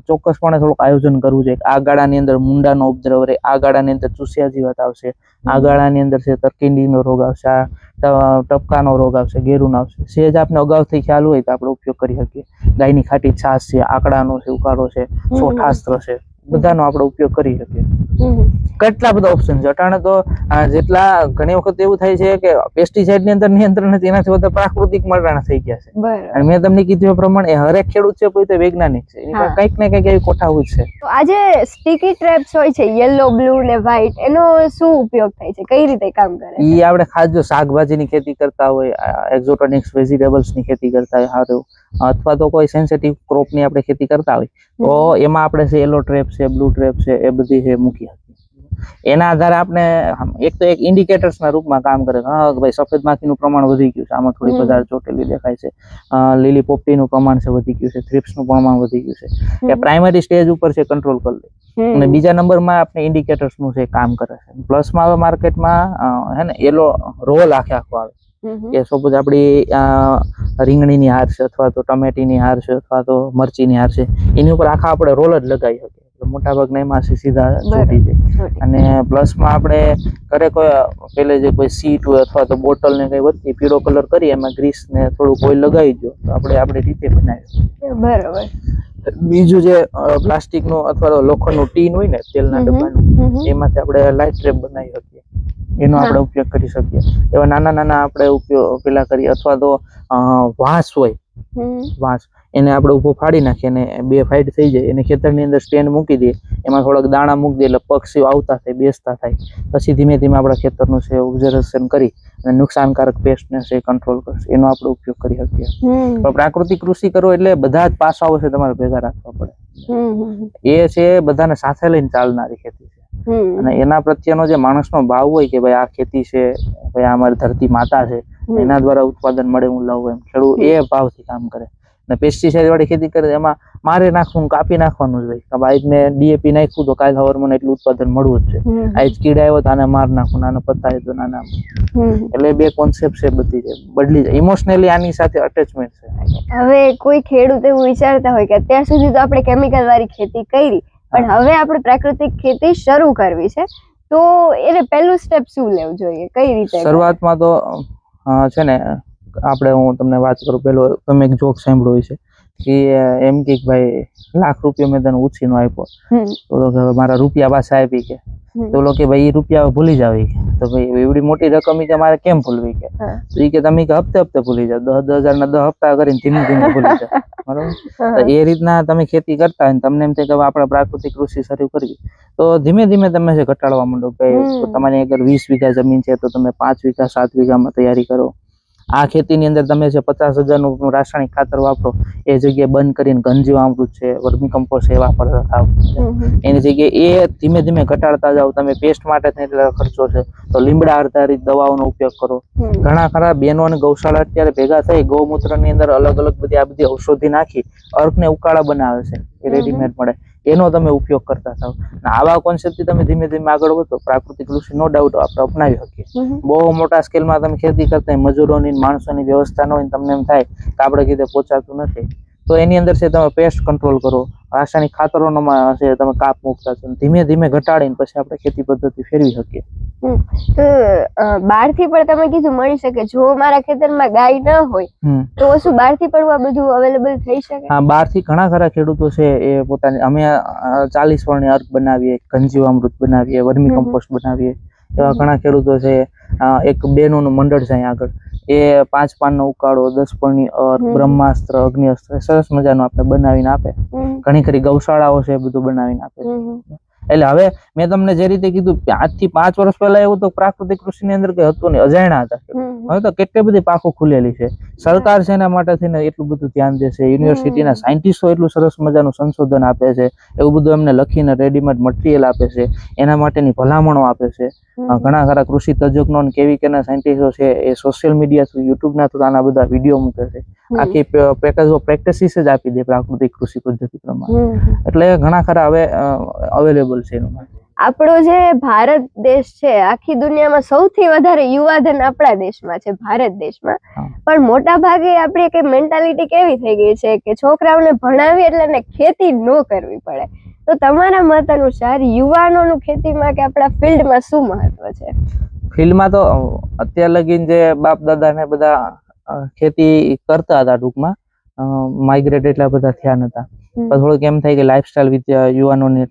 ચોક્કસપણે થોડુંક આયોજન કરવું જોઈએ. આ ગાળાની અંદર મુંડાનો ઉપદ્રવ રહે, આ ગાળાની અંદર ચૂસિયા જીવાત આવશે, આ ગાળાની અંદર છે તરકીંડીનો રોગ આવશે, ટપકાનો રોગ આવશે, ગેરુનો આવશે. સેજ આપણે અગાઉથી ખ્યાલ હોય તો આપણે ઉપયોગ કરી શકીએ. ગાયની ખાટી છાશ છે, આકડાનો છે, ઉકાળો છે, સોઠાસ્ત્ર છે, બધાનો આપણે ઉપયોગ કરી શકીએ. કેટલા બધા ઓપ્શન છે અટાણે તો. જેટલા ઘણી વખત એવું થાય છે કે પેસ્ટિસાઇડ ની અંદર નિયંત્રણ નથી, એનાથી વધારે પ્રાકૃતિક મરણા થઈ ગયા છે. અને મેં તમને કીધું એ પ્રમાણે હરેક ખેડૂત છે પોતે વૈજ્ઞાનિક છે, કંઈક ને કંઈક એવી કોઠાવું છે. તો આજે સ્ટીકી ટ્રેપ્સ હોય છે યલો, બ્લુ ને વ્હાઈટ, એનો શું ઉપયોગ થાય છે, કઈ રીતે કામ કરે છે? ઈ આપણે ખાસ જો શાકભાજીની ખેતી કરતા હોય, એક્ઝોટિક વેજીટેબલ્સ ની ખેતી કરતા હોય સારું, અથવા તો કોઈ સેન્સિટિવ ક્રોપ ની આપણે ખેતી કરતા હોય તો એમાં આપણે છે યલો ટ્રેપ છે, બ્લુ ટ્રેપ છે, એ બધી છે મૂકી શકીએ. એના આધારે આપણે એક તો એક ઇન્ડિકેટર્સ ના રૂપમાં કામ કરે. હા ભાઈ સફેદ માખીનું પ્રમાણ વધી ગયું છે, આમાં થોડી વધારે ચોટેલી દેખાય છે, લીલી પોપટીનું પ્રમાણ છે વધી ગયું છે, થ્રિપ્સનું પ્રમાણ વધી ગયું છે, એ પ્રાઇમરી સ્ટેજ ઉપર છે કંટ્રોલ કરી લે. અને બીજા નંબરમાં આપણે ઇન્ડિકેટર્સ નું છે કામ કરે છે. પ્લસમાં હવે માર્કેટમાં હે ને યલો રોલ આખો આવે કે સપોઝ આપણી રીંગણીની હાર છે, અથવા તો ટમેટીની હાર છે, અથવા તો મરચીની હાર છે, એની ઉપર આખા આપણે રોલ જ લગાવી શકીએ. મોટા ભાગના એમાં સીધા છૂટી જાય. અને પ્લસમાં આપણે ઘરે કોઈ પેલે જે કોઈ સીટ હોય અથવા તો બોટલ ને કઈ વધતી પીળો કલર કરી એમાં ગ્રીસ ને થોડુંક ઓઇલ લગાવી દો તો આપણે આપણી રીતે બનાવી. બરોબર. બીજું જે પ્લાસ્ટિક નું અથવા તો લોખંડનું ટીન હોય ને તેલના ડબ્બાનું, એમાંથી આપણે લાઇટ ટ્રેપ બનાવી શકીએ. એનો આપણે ઉપયોગ કરી શકીએ. એવા નાના નાના આપણે ઉપયોગ પેલા કરીએ. અથવા તો વાંસ હોય, વાંસ એને આપણે ઉભો ફાડી નાખીએ અને 2 ફાઈટ થઈ જાય, એને ખેતરની અંદર સ્ટેન્ડ મૂકી દઈએ, એમાં થોડાક દાણા મૂકી દઈએ એટલે પક્ષીઓ આવતા થાય, બેસતા થાય. પછી ધીમે ધીમે આપણા ખેતરનું છે ઓબ્ઝર્વેશન કરી અને નુકસાનકારક પેસ્ટને છે કંટ્રોલ કરશે. એનો આપણે ઉપયોગ કરી શકીએ. પણ પ્રાકૃતિક કૃષિ કરો એટલે બધા જ પાસાઓ છે તમારે ભેગા રાખવા પડે. એ છે બધાને સાથે લઈને ચાલનારી ખેતી છે. અને એના પ્રત્યેનો જે માણસનો ભાવ હોય કે ભાઈ આ ખેતી છે, ભાઈ આ અમારી ધરતી માતા છે, એના દ્વારા ઉત્પાદન મળે હું લઉં, એમ ખેડૂત એ ભાવથી કામ કરે. અને પેસ્ટિસાઇડ વાળી ખેતી કરે એમાં મારે નાખવું, કાપી નાખવાનું જ હોય કે ભાઈ મેં ડીએપી નાખ્યું તો કાલ સવારે મને એટલું ઉત્પાદન મળવું જ છે, આજ કીડા આવ્યો તો આને માર નાખું, નાના પત્તા આવ્યો તો નાના. એટલે 2 કોન્સેપ્ટ છે બધી છે, બદલી જાય. ઇમોશનલી આની સાથે અટેચમેન્ટ છે. હવે કોઈ ખેડૂત એવું વિચારતા હોય કે અત્યાર સુધી તો આપણે કેમિકલ વાળી ખેતી કરી, પણ હવે આપણે પ્રાકૃતિક ખેતી શરૂ કરવી છે, તો એને પહેલું સ્ટેપ શું લેવું જોઈએ, કઈ રીતે? શરૂઆતમાં તો છે ને આપણે હું તમને વાત કરું, પેલો તમે એક જોક સાંભળ્યો છે કે એમ કે ભાઈ ₹1,00,000 મેં તને ઉછીનો આપ્યો તો મારા રૂપિયા પાછા આપી કે તો કે ભાઈ એ રૂપિયા ભૂલી જાવ કે, તો ભાઈ એવડી મોટી રકમ કે મારે કેમ ભૂલવી કે, તો એ કે તમે કે હપ્તે હપ્તે ભૂલી જાવ, 10,000 ના 10 હપ્તા કરીને ધીમે ધીમે ભૂલી જાવ. બરોબર. તો એ રીતના તમે ખેતી કરતા હોય તમને એમ થાય કે આપણે પ્રાકૃતિક કૃષિ શરૂ કરવી, તો ધીમે ધીમે તમે ઘટાડવા માંડો. ભાઈ તમારી અગર 20 વીઘા જમીન છે તો તમે 5 વીઘા 7 વીઘામાં તૈયારી કરો. આ ખેતીની અંદર તમે જે 50,000નું રાસાયણિક ખાતર વાપરો એ જગ્યાએ બંધ કરીને ઘનજીવામૃત છે, વર્મી કમ્પોસ્ટ એ વાપરતા થાવ. એની જગ્યાએ એ ધીમે ધીમે ઘટાડતા જાઓ. તમે પેસ્ટ માટે થઈને ખર્ચો છે તો લીમડા આધારિત દવાઓનો ઉપયોગ કરો. ઘણા ખરા બહેનો અને ગૌશાળા અત્યારે ભેગા થઈ ગૌમૂત્રની અંદર અલગ અલગ બધી આ બધી ઔષધિ નાખી અર્કને ઉકાળા બનાવે છે, એ રેડીમેડ મળે, એનો તમે ઉપયોગ કરતા થાવ. આવા કોન્સેપ્ટથી તમે ધીમે ધીમે આગળ વધો. પ્રાકૃતિક કૃષિ નો ડાઉટ આપણે અપનાવી શકીએ. બહુ મોટા સ્કેલમાં તમે ખેતી કરતા મજૂરોની માણસોની વ્યવસ્થા ન હોય, તમને એમ થાય કે આપણે કીધે પહોંચાતું નથી, તો એની અંદર છે તમે પેસ્ટ કંટ્રોલ કરો, રાસાયણિક ખાતરોનો છે તમે કાપ મૂકતા છો, ધીમે ધીમે ઘટાડીને પછી આપણે ખેતી પદ્ધતિ ફેરવી શકીએ. તો બહારથી પણ તમે કીધું મળી શકે. જો મારા ખેતરમાં ગાય ન હોય તો શું બહારથી પણ આ બધું અવેલેબલ થઈ શકે? હા, બહારથી ઘણા ખરા ખેડૂતો છે એ પોતાની, અમે 40 વર્ણની અર્ક બનાવીએ, ઘનજીવામૃત બનાવીએ, વર્મી કમ્પોસ્ટ બનાવીએ, એવા ઘણા ખેડૂતો છે. એક બહેનોનું મંડળ છે અહીંયા આગળ, એ 5 પાનનો ઉકાળો, 10 પણની અર્ક, બ્રહ્માસ્ત્ર, અગ્નિઅસ્ત્ર સરસ મજાનું આપણે બનાવીને આપે. ઘણી ખરી ગૌશાળાઓ છે બધું બનાવીને આપે. એટલે હવે મેં તમને જે રીતે કીધું, આજથી 5 વર્ષ પહેલા એવું તો પ્રાકૃતિક કૃષિની અંદર કઈ હતું નહીં, અજાણ્યા હતા. હવે તો કેટલી બધી પાખો ખુલેલી છે. સરકાર છે એના માટે થઈને એટલું બધું ધ્યાન દે છે. યુનિવર્સિટીના સાયન્ટિસ્ટો એટલું સરસ મજાનું સંશોધન આપે છે, એવું બધું એમને લખીને રેડીમેડ મટીરિયલ આપે છે, એના માટેની ભલામણો આપે છે. ઘણા ખરા કૃષિ તજજ્ઞો અને કેવીકેના સાયન્ટિસ્ટો છે એ સોશિયલ મીડિયા થ્રુ, યુટ્યુબના થ્રુ આના બધા વિડીયો મૂકે છે. આખી પેકેજ ઓફ પ્રેક્ટિસિસ જ આપી દે પ્રાકૃતિક કૃષિ પદ્ધતિ પ્રમાણે. એટલે ઘણા ખરા હવે અવેલેબલ છે એનું. આપણો જે ભારત દેશ છે, આખી દુનિયામાં સૌથી વધારે યુવાધન આપણા દેશમાં છે, ભારત દેશમાં. પણ મોટા ભાગે આપણી કઈ મેન્ટાલિટી કેવી થઈ ગઈ છે કે છોકરાઓને ભણાવી એટલે એને ખેતી ન કરવી પડે. તો તમારા મત અનુસાર યુવાનોનું ખેતીમાં કે આપણા ફિલ્ડમાં શું મહત્વ છે? ફિલ્ડમાં તો અત્યાર લગીન જે બાપ દાદા ને બધા ખેતી કરતા હતા, ટૂંકમાં માઇગ્રેટ એટલા બધા થયા નતા. થોડુંક એમ થાય કે લાઈફસ્ટાઈલ યુવાનોને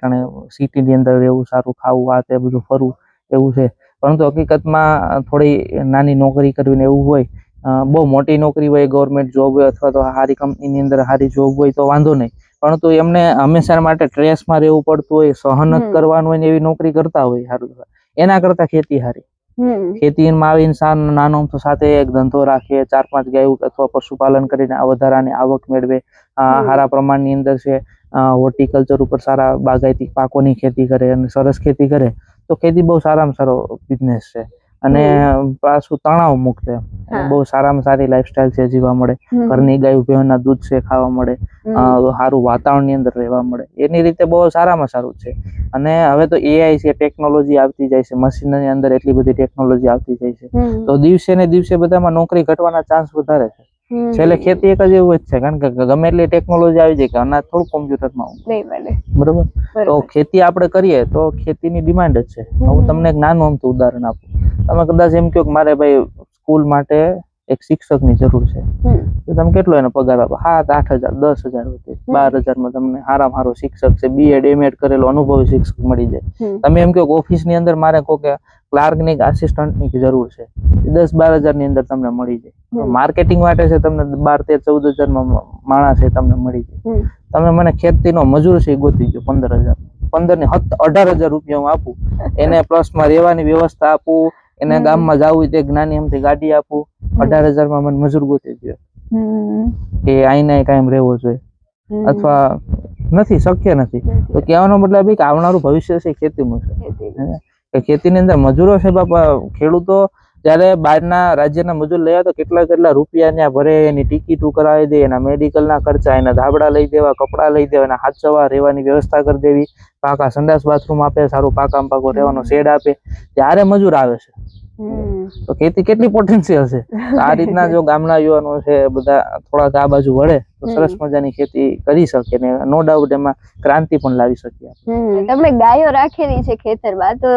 સિટીની અંદર રહેવું સારું, ખાવું, આ તે બધું ફરવું એવું છે. પરંતુ હકીકતમાં થોડી નાની નોકરી કરવી ને એવું હોય, બહુ મોટી નોકરી હોય, ગવર્મેન્ટ જોબ હોય અથવા તો સારી કંપનીની અંદર સારી જોબ હોય તો વાંધો નહીં. પરંતુ એમને હંમેશા માટે સ્ટ્રેસમાં રહેવું પડતું હોય, સહન જ કરવાનું હોય ને એવી નોકરી કરતા હોય, સારું એના કરતા ખેતી સારી. ખેતીમાં આવી ઇન્સાન નાનો તો સાથે એક ધંધો રાખે, 4-5 ગાયો અથવા પશુપાલન કરીને વધારાની આવક મેળવે, સારા પ્રમાણની અંદર છે હોર્ટિકલ્ચર ઉપર સારા બાગાયતી પાકોની ખેતી કરે અને સરસ ખેતી કરે તો ખેતી બહુ સારામાં સારો બિઝનેસ છે. અને પાછું તણાવ મુક્ત, બહુ સારામાં સારી લાઈફસ્ટાઈલ છે, જીવવા મળે, ઘરની ગાય ભેંસના દૂધ છે ખાવા મળે, સારું વાતાવરણની અંદર રહેવા મળે, એની રીતે બહુ સારામાં સારું છે. અને હવે તો એઆઈ છે, ટેકનોલોજી આવતી જાય છે, મશીનની અંદર એટલી બધી ટેકનોલોજી આવતી જાય છે, તો દિવસે ને દિવસે બધામાં નોકરી ઘટવાના ચાન્સ વધારે છે. છેલ્લે ખેતી એક જ એવું જ છે, કારણ કે ગમે એટલી ટેકનોલોજી આવી જાય કે અનાજ થોડું કોમ્પ્યુટરમાં બરોબર. તો ખેતી આપણે કરીએ તો ખેતીની ડિમાન્ડ જ છે. હું તમને એક નાનું અમતું ઉદાહરણ આપું. તમે કદાચ એમ કહો કે મારે ભાઈ સ્કૂલ માટે એક શિક્ષકની જરૂર છે, તો તમે કેટલો એનો પગાર આપો? 7-8 હજાર, 10,000 રૂપિયા, 12,000માં તમને સારામાં સારો શિક્ષક છે, બીએડ એમએડ કરેલો અનુભવી શિક્ષક મળી જાય. તમે એમ કહો કે ઓફિસની અંદર મારે કહો કે ક્લાર્કની આસિસ્ટન્ટની જરૂર છે, 10-12 હજારની અંદર તમને મળી જાય. માર્કેટિંગ માટે છે તમને 12-13-14 હજારમાં માણસ છે તમને મળી જાય. તમે મને ખેતીનો મજૂર છે ગોતી ગયો 15,000, 18,000 રૂપિયા હું આપું, એને પ્લસમાં રહેવાની વ્યવસ્થા આપું, એને ગામમાં જવું તે જ્ઞાની એમથી ગાડી આપું, 18,000માં મને મજૂર ગોતી ગયો કે આઈને કાયમ રહેવો જોઈએ, અથવા નથી શક્ય નથી. તો કહેવાનો મતલબ એ કે આવનારું ભવિષ્ય છે ખેતીમાં છે. ખેતીની અંદર મજૂરો છે બાપા. ખેડૂતો જયારે બહારના રાજ્યના મજૂર લઈ તો કેટલા રૂપિયા ત્યાં ભરે, એની ટિકિટો કરાવી દે, એના મેડિકલના ખર્ચા, એના ધાબળા લઈ દેવા, કપડા લઈ દેવા, એના હાચવા, રહેવાની વ્યવસ્થા કરી દેવી, પાકા સંડાસ બાથરૂમ આપે, સારું પાકામાં પાકો રહેવાનો શેડ આપે, ત્યારે મજૂર આવે છે. તો ખેતી કેટલી પોટેન્શિયલ છે. આ રીતના જો ગામના યુવાનો છે બધા થોડાક આ બાજુ વળે તો સરસ મજાની ખેતી કરી શકે ને નો ડાઉટ એમાં ક્રાંતિ પણ લાવી શકીએ. તમે ગાયો રાખેલી છે ખેતરમાં, તો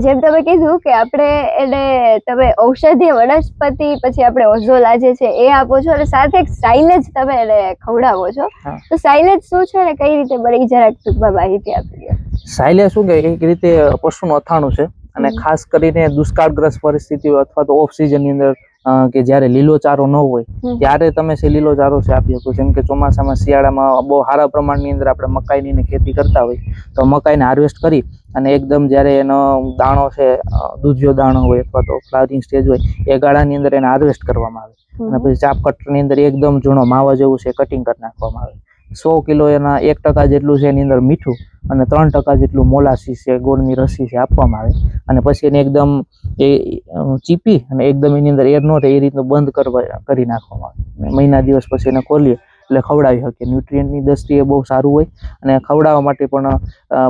જેમ તમે કીધું કે આપણે એને તમે ઔષધીય વનસ્પતિ પછી આપણે ઓઝોલા જે છે એ આપો છો અને સાથે એક સાઇલેજ તમે એને ખવડાવો છો, તો સાઇલેજ શું છે ને કઈ રીતે બની જરાક ટૂંકમાં માહિતી આપી દો. સાઇલેજ શું કે એક રીતે પશુનું અથાણું છે અને ખાસ કરીને દુષ્કાળગ્રસ્ત પરિસ્થિતિઓ અથવા તો ઓફ સિઝનની અંદર કે જ્યારે લીલો ચારો ન હોય ત્યારે તમે છે લીલો ચારો છે આપી શકો. જેમ કે ચોમાસામાં શિયાળામાં બહુ સારા પ્રમાણની અંદર આપણે મકાઈની ને ખેતી કરતા હોય તો મકાઈને હાર્વેસ્ટ કરી અને એકદમ જ્યારે એનો દાણો છે દૂધિયો દાણો હોય અથવા તો ફ્લાવરિંગ સ્ટેજ હોય એ ગાળાની અંદર એને હાર્વેસ્ટ કરવામાં આવે અને પછી ચાપ કટરની અંદર એકદમ ઝીણો માવા જેવું છે કટિંગ કરી નાખવામાં આવે. 100 કિલો એના 1% જેટલું છે એની અંદર મીઠું અને 3% જેટલું મોલાસીસ છે ગોળની રસી છે આપવામાં આવે અને પછી એને એકદમ એ ચીપી અને એકદમ એની અંદર એર ન રહે એ રીતનું બંધ કરી નાખવામાં આવે. મહિના દિવસ પછી એને ખોલીએ એટલે ખવડાવી શકીએ. ન્યુટ્રિયન્ટની દ્રષ્ટિએ બહુ સારું હોય અને ખવડાવવા માટે પણ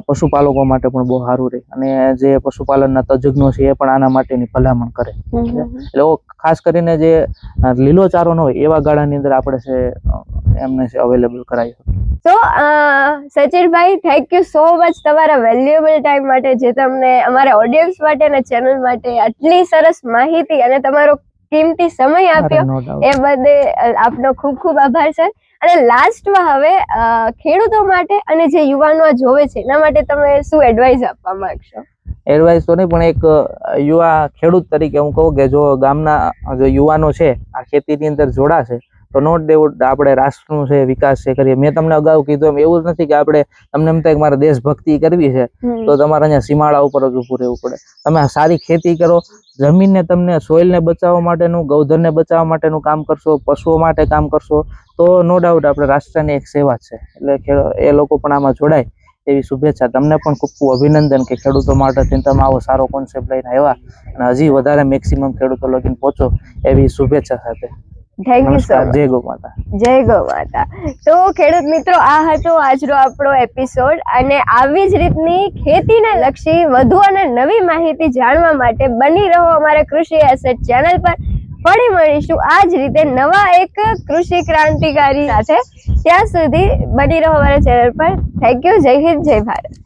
પશુપાલકો માટે પણ બહુ સારું રહે અને જે પશુપાલનના તજજ્ઞો છે એ પણ આના માટેની ભલામણ કરે. એટલે ખાસ કરીને જે લીલો ચારો ન હોય એવા ગાળાની અંદર આપણે છે એમને અવેલેબલ કરાવી શકીએ. તો સચિનભાઈ, થેન્ક યુ સો મચ તમારા વેલ્યુએબલ ટાઈમ માટે, જે તમને અમારા ઓડિયન્સ માટે અને ચેનલ માટે આટલી સરસ માહિતી અને તમારો કિંમતી સમય આપ્યો એ બદલ આપનો ખૂબ ખૂબ આભાર સર. અને લાસ્ટમાં હવે ખેડૂતો માટે અને જે યુવાનો આ જોવે છે એના માટે તમે શું એડવાઇસ આપવા માંગશો? એડવાઇસ તો નહીં પણ એક યુવા ખેડૂત તરીકે હું કહું કે જો ગામના જે યુવાનો છે આ ખેતીની અંદર જોડાશે તો નો ડાઉટ આપણે રાષ્ટ્રનું છે વિકાસ છે કરીએ. મેં તમને અગાઉ કીધું એમ એવું જ નથી કે આપણે તમને એમ થાય કે મારે દેશભક્તિ કરવી છે તો તમારે અહીંયા સીમાડા ઉપર જ ઊભું રહેવું પડે. તમે સારી ખેતી કરો, જમીનને તમને સોઇલને બચાવવા માટેનું, ગૌધનને બચાવવા માટેનું કામ કરશો, પશુઓ માટે કામ કરશો તો નો ડાઉટ આપણે રાષ્ટ્રની એક સેવા છે. એટલે એ લોકો પણ આમાં જોડાય એવી શુભેચ્છા. તમને પણ ખૂબ ખૂબ અભિનંદન કે ખેડૂતો માટે તમે આવો સારો કોન્સેપ્ટ લઈને આવ્યા અને હજી વધારે મેક્સિમમ ખેડૂતો લગીને પહોંચો એવી શુભેચ્છા સાથે. Thank you so much. જય ગૌ માતા. જય ગૌ માતા. તો ખેડૂત મિત્રો, આ હતો આજનો આપણો એપિસોડ અને આવી જ રીતની ખેતીને લક્ષી વધુ અને નવી માહિતી જાણવા માટે બની રહો અમારા કૃષિ એસેટ ચેનલ પર. ફરી મળીશું આ જ રીતે નવા એક કૃષિ ક્રાંતિકારી સાથે. ત્યાં સુધી બની રહો અમારા ચેનલ પર. Thank you. જય હિન્દ, જય ભારત.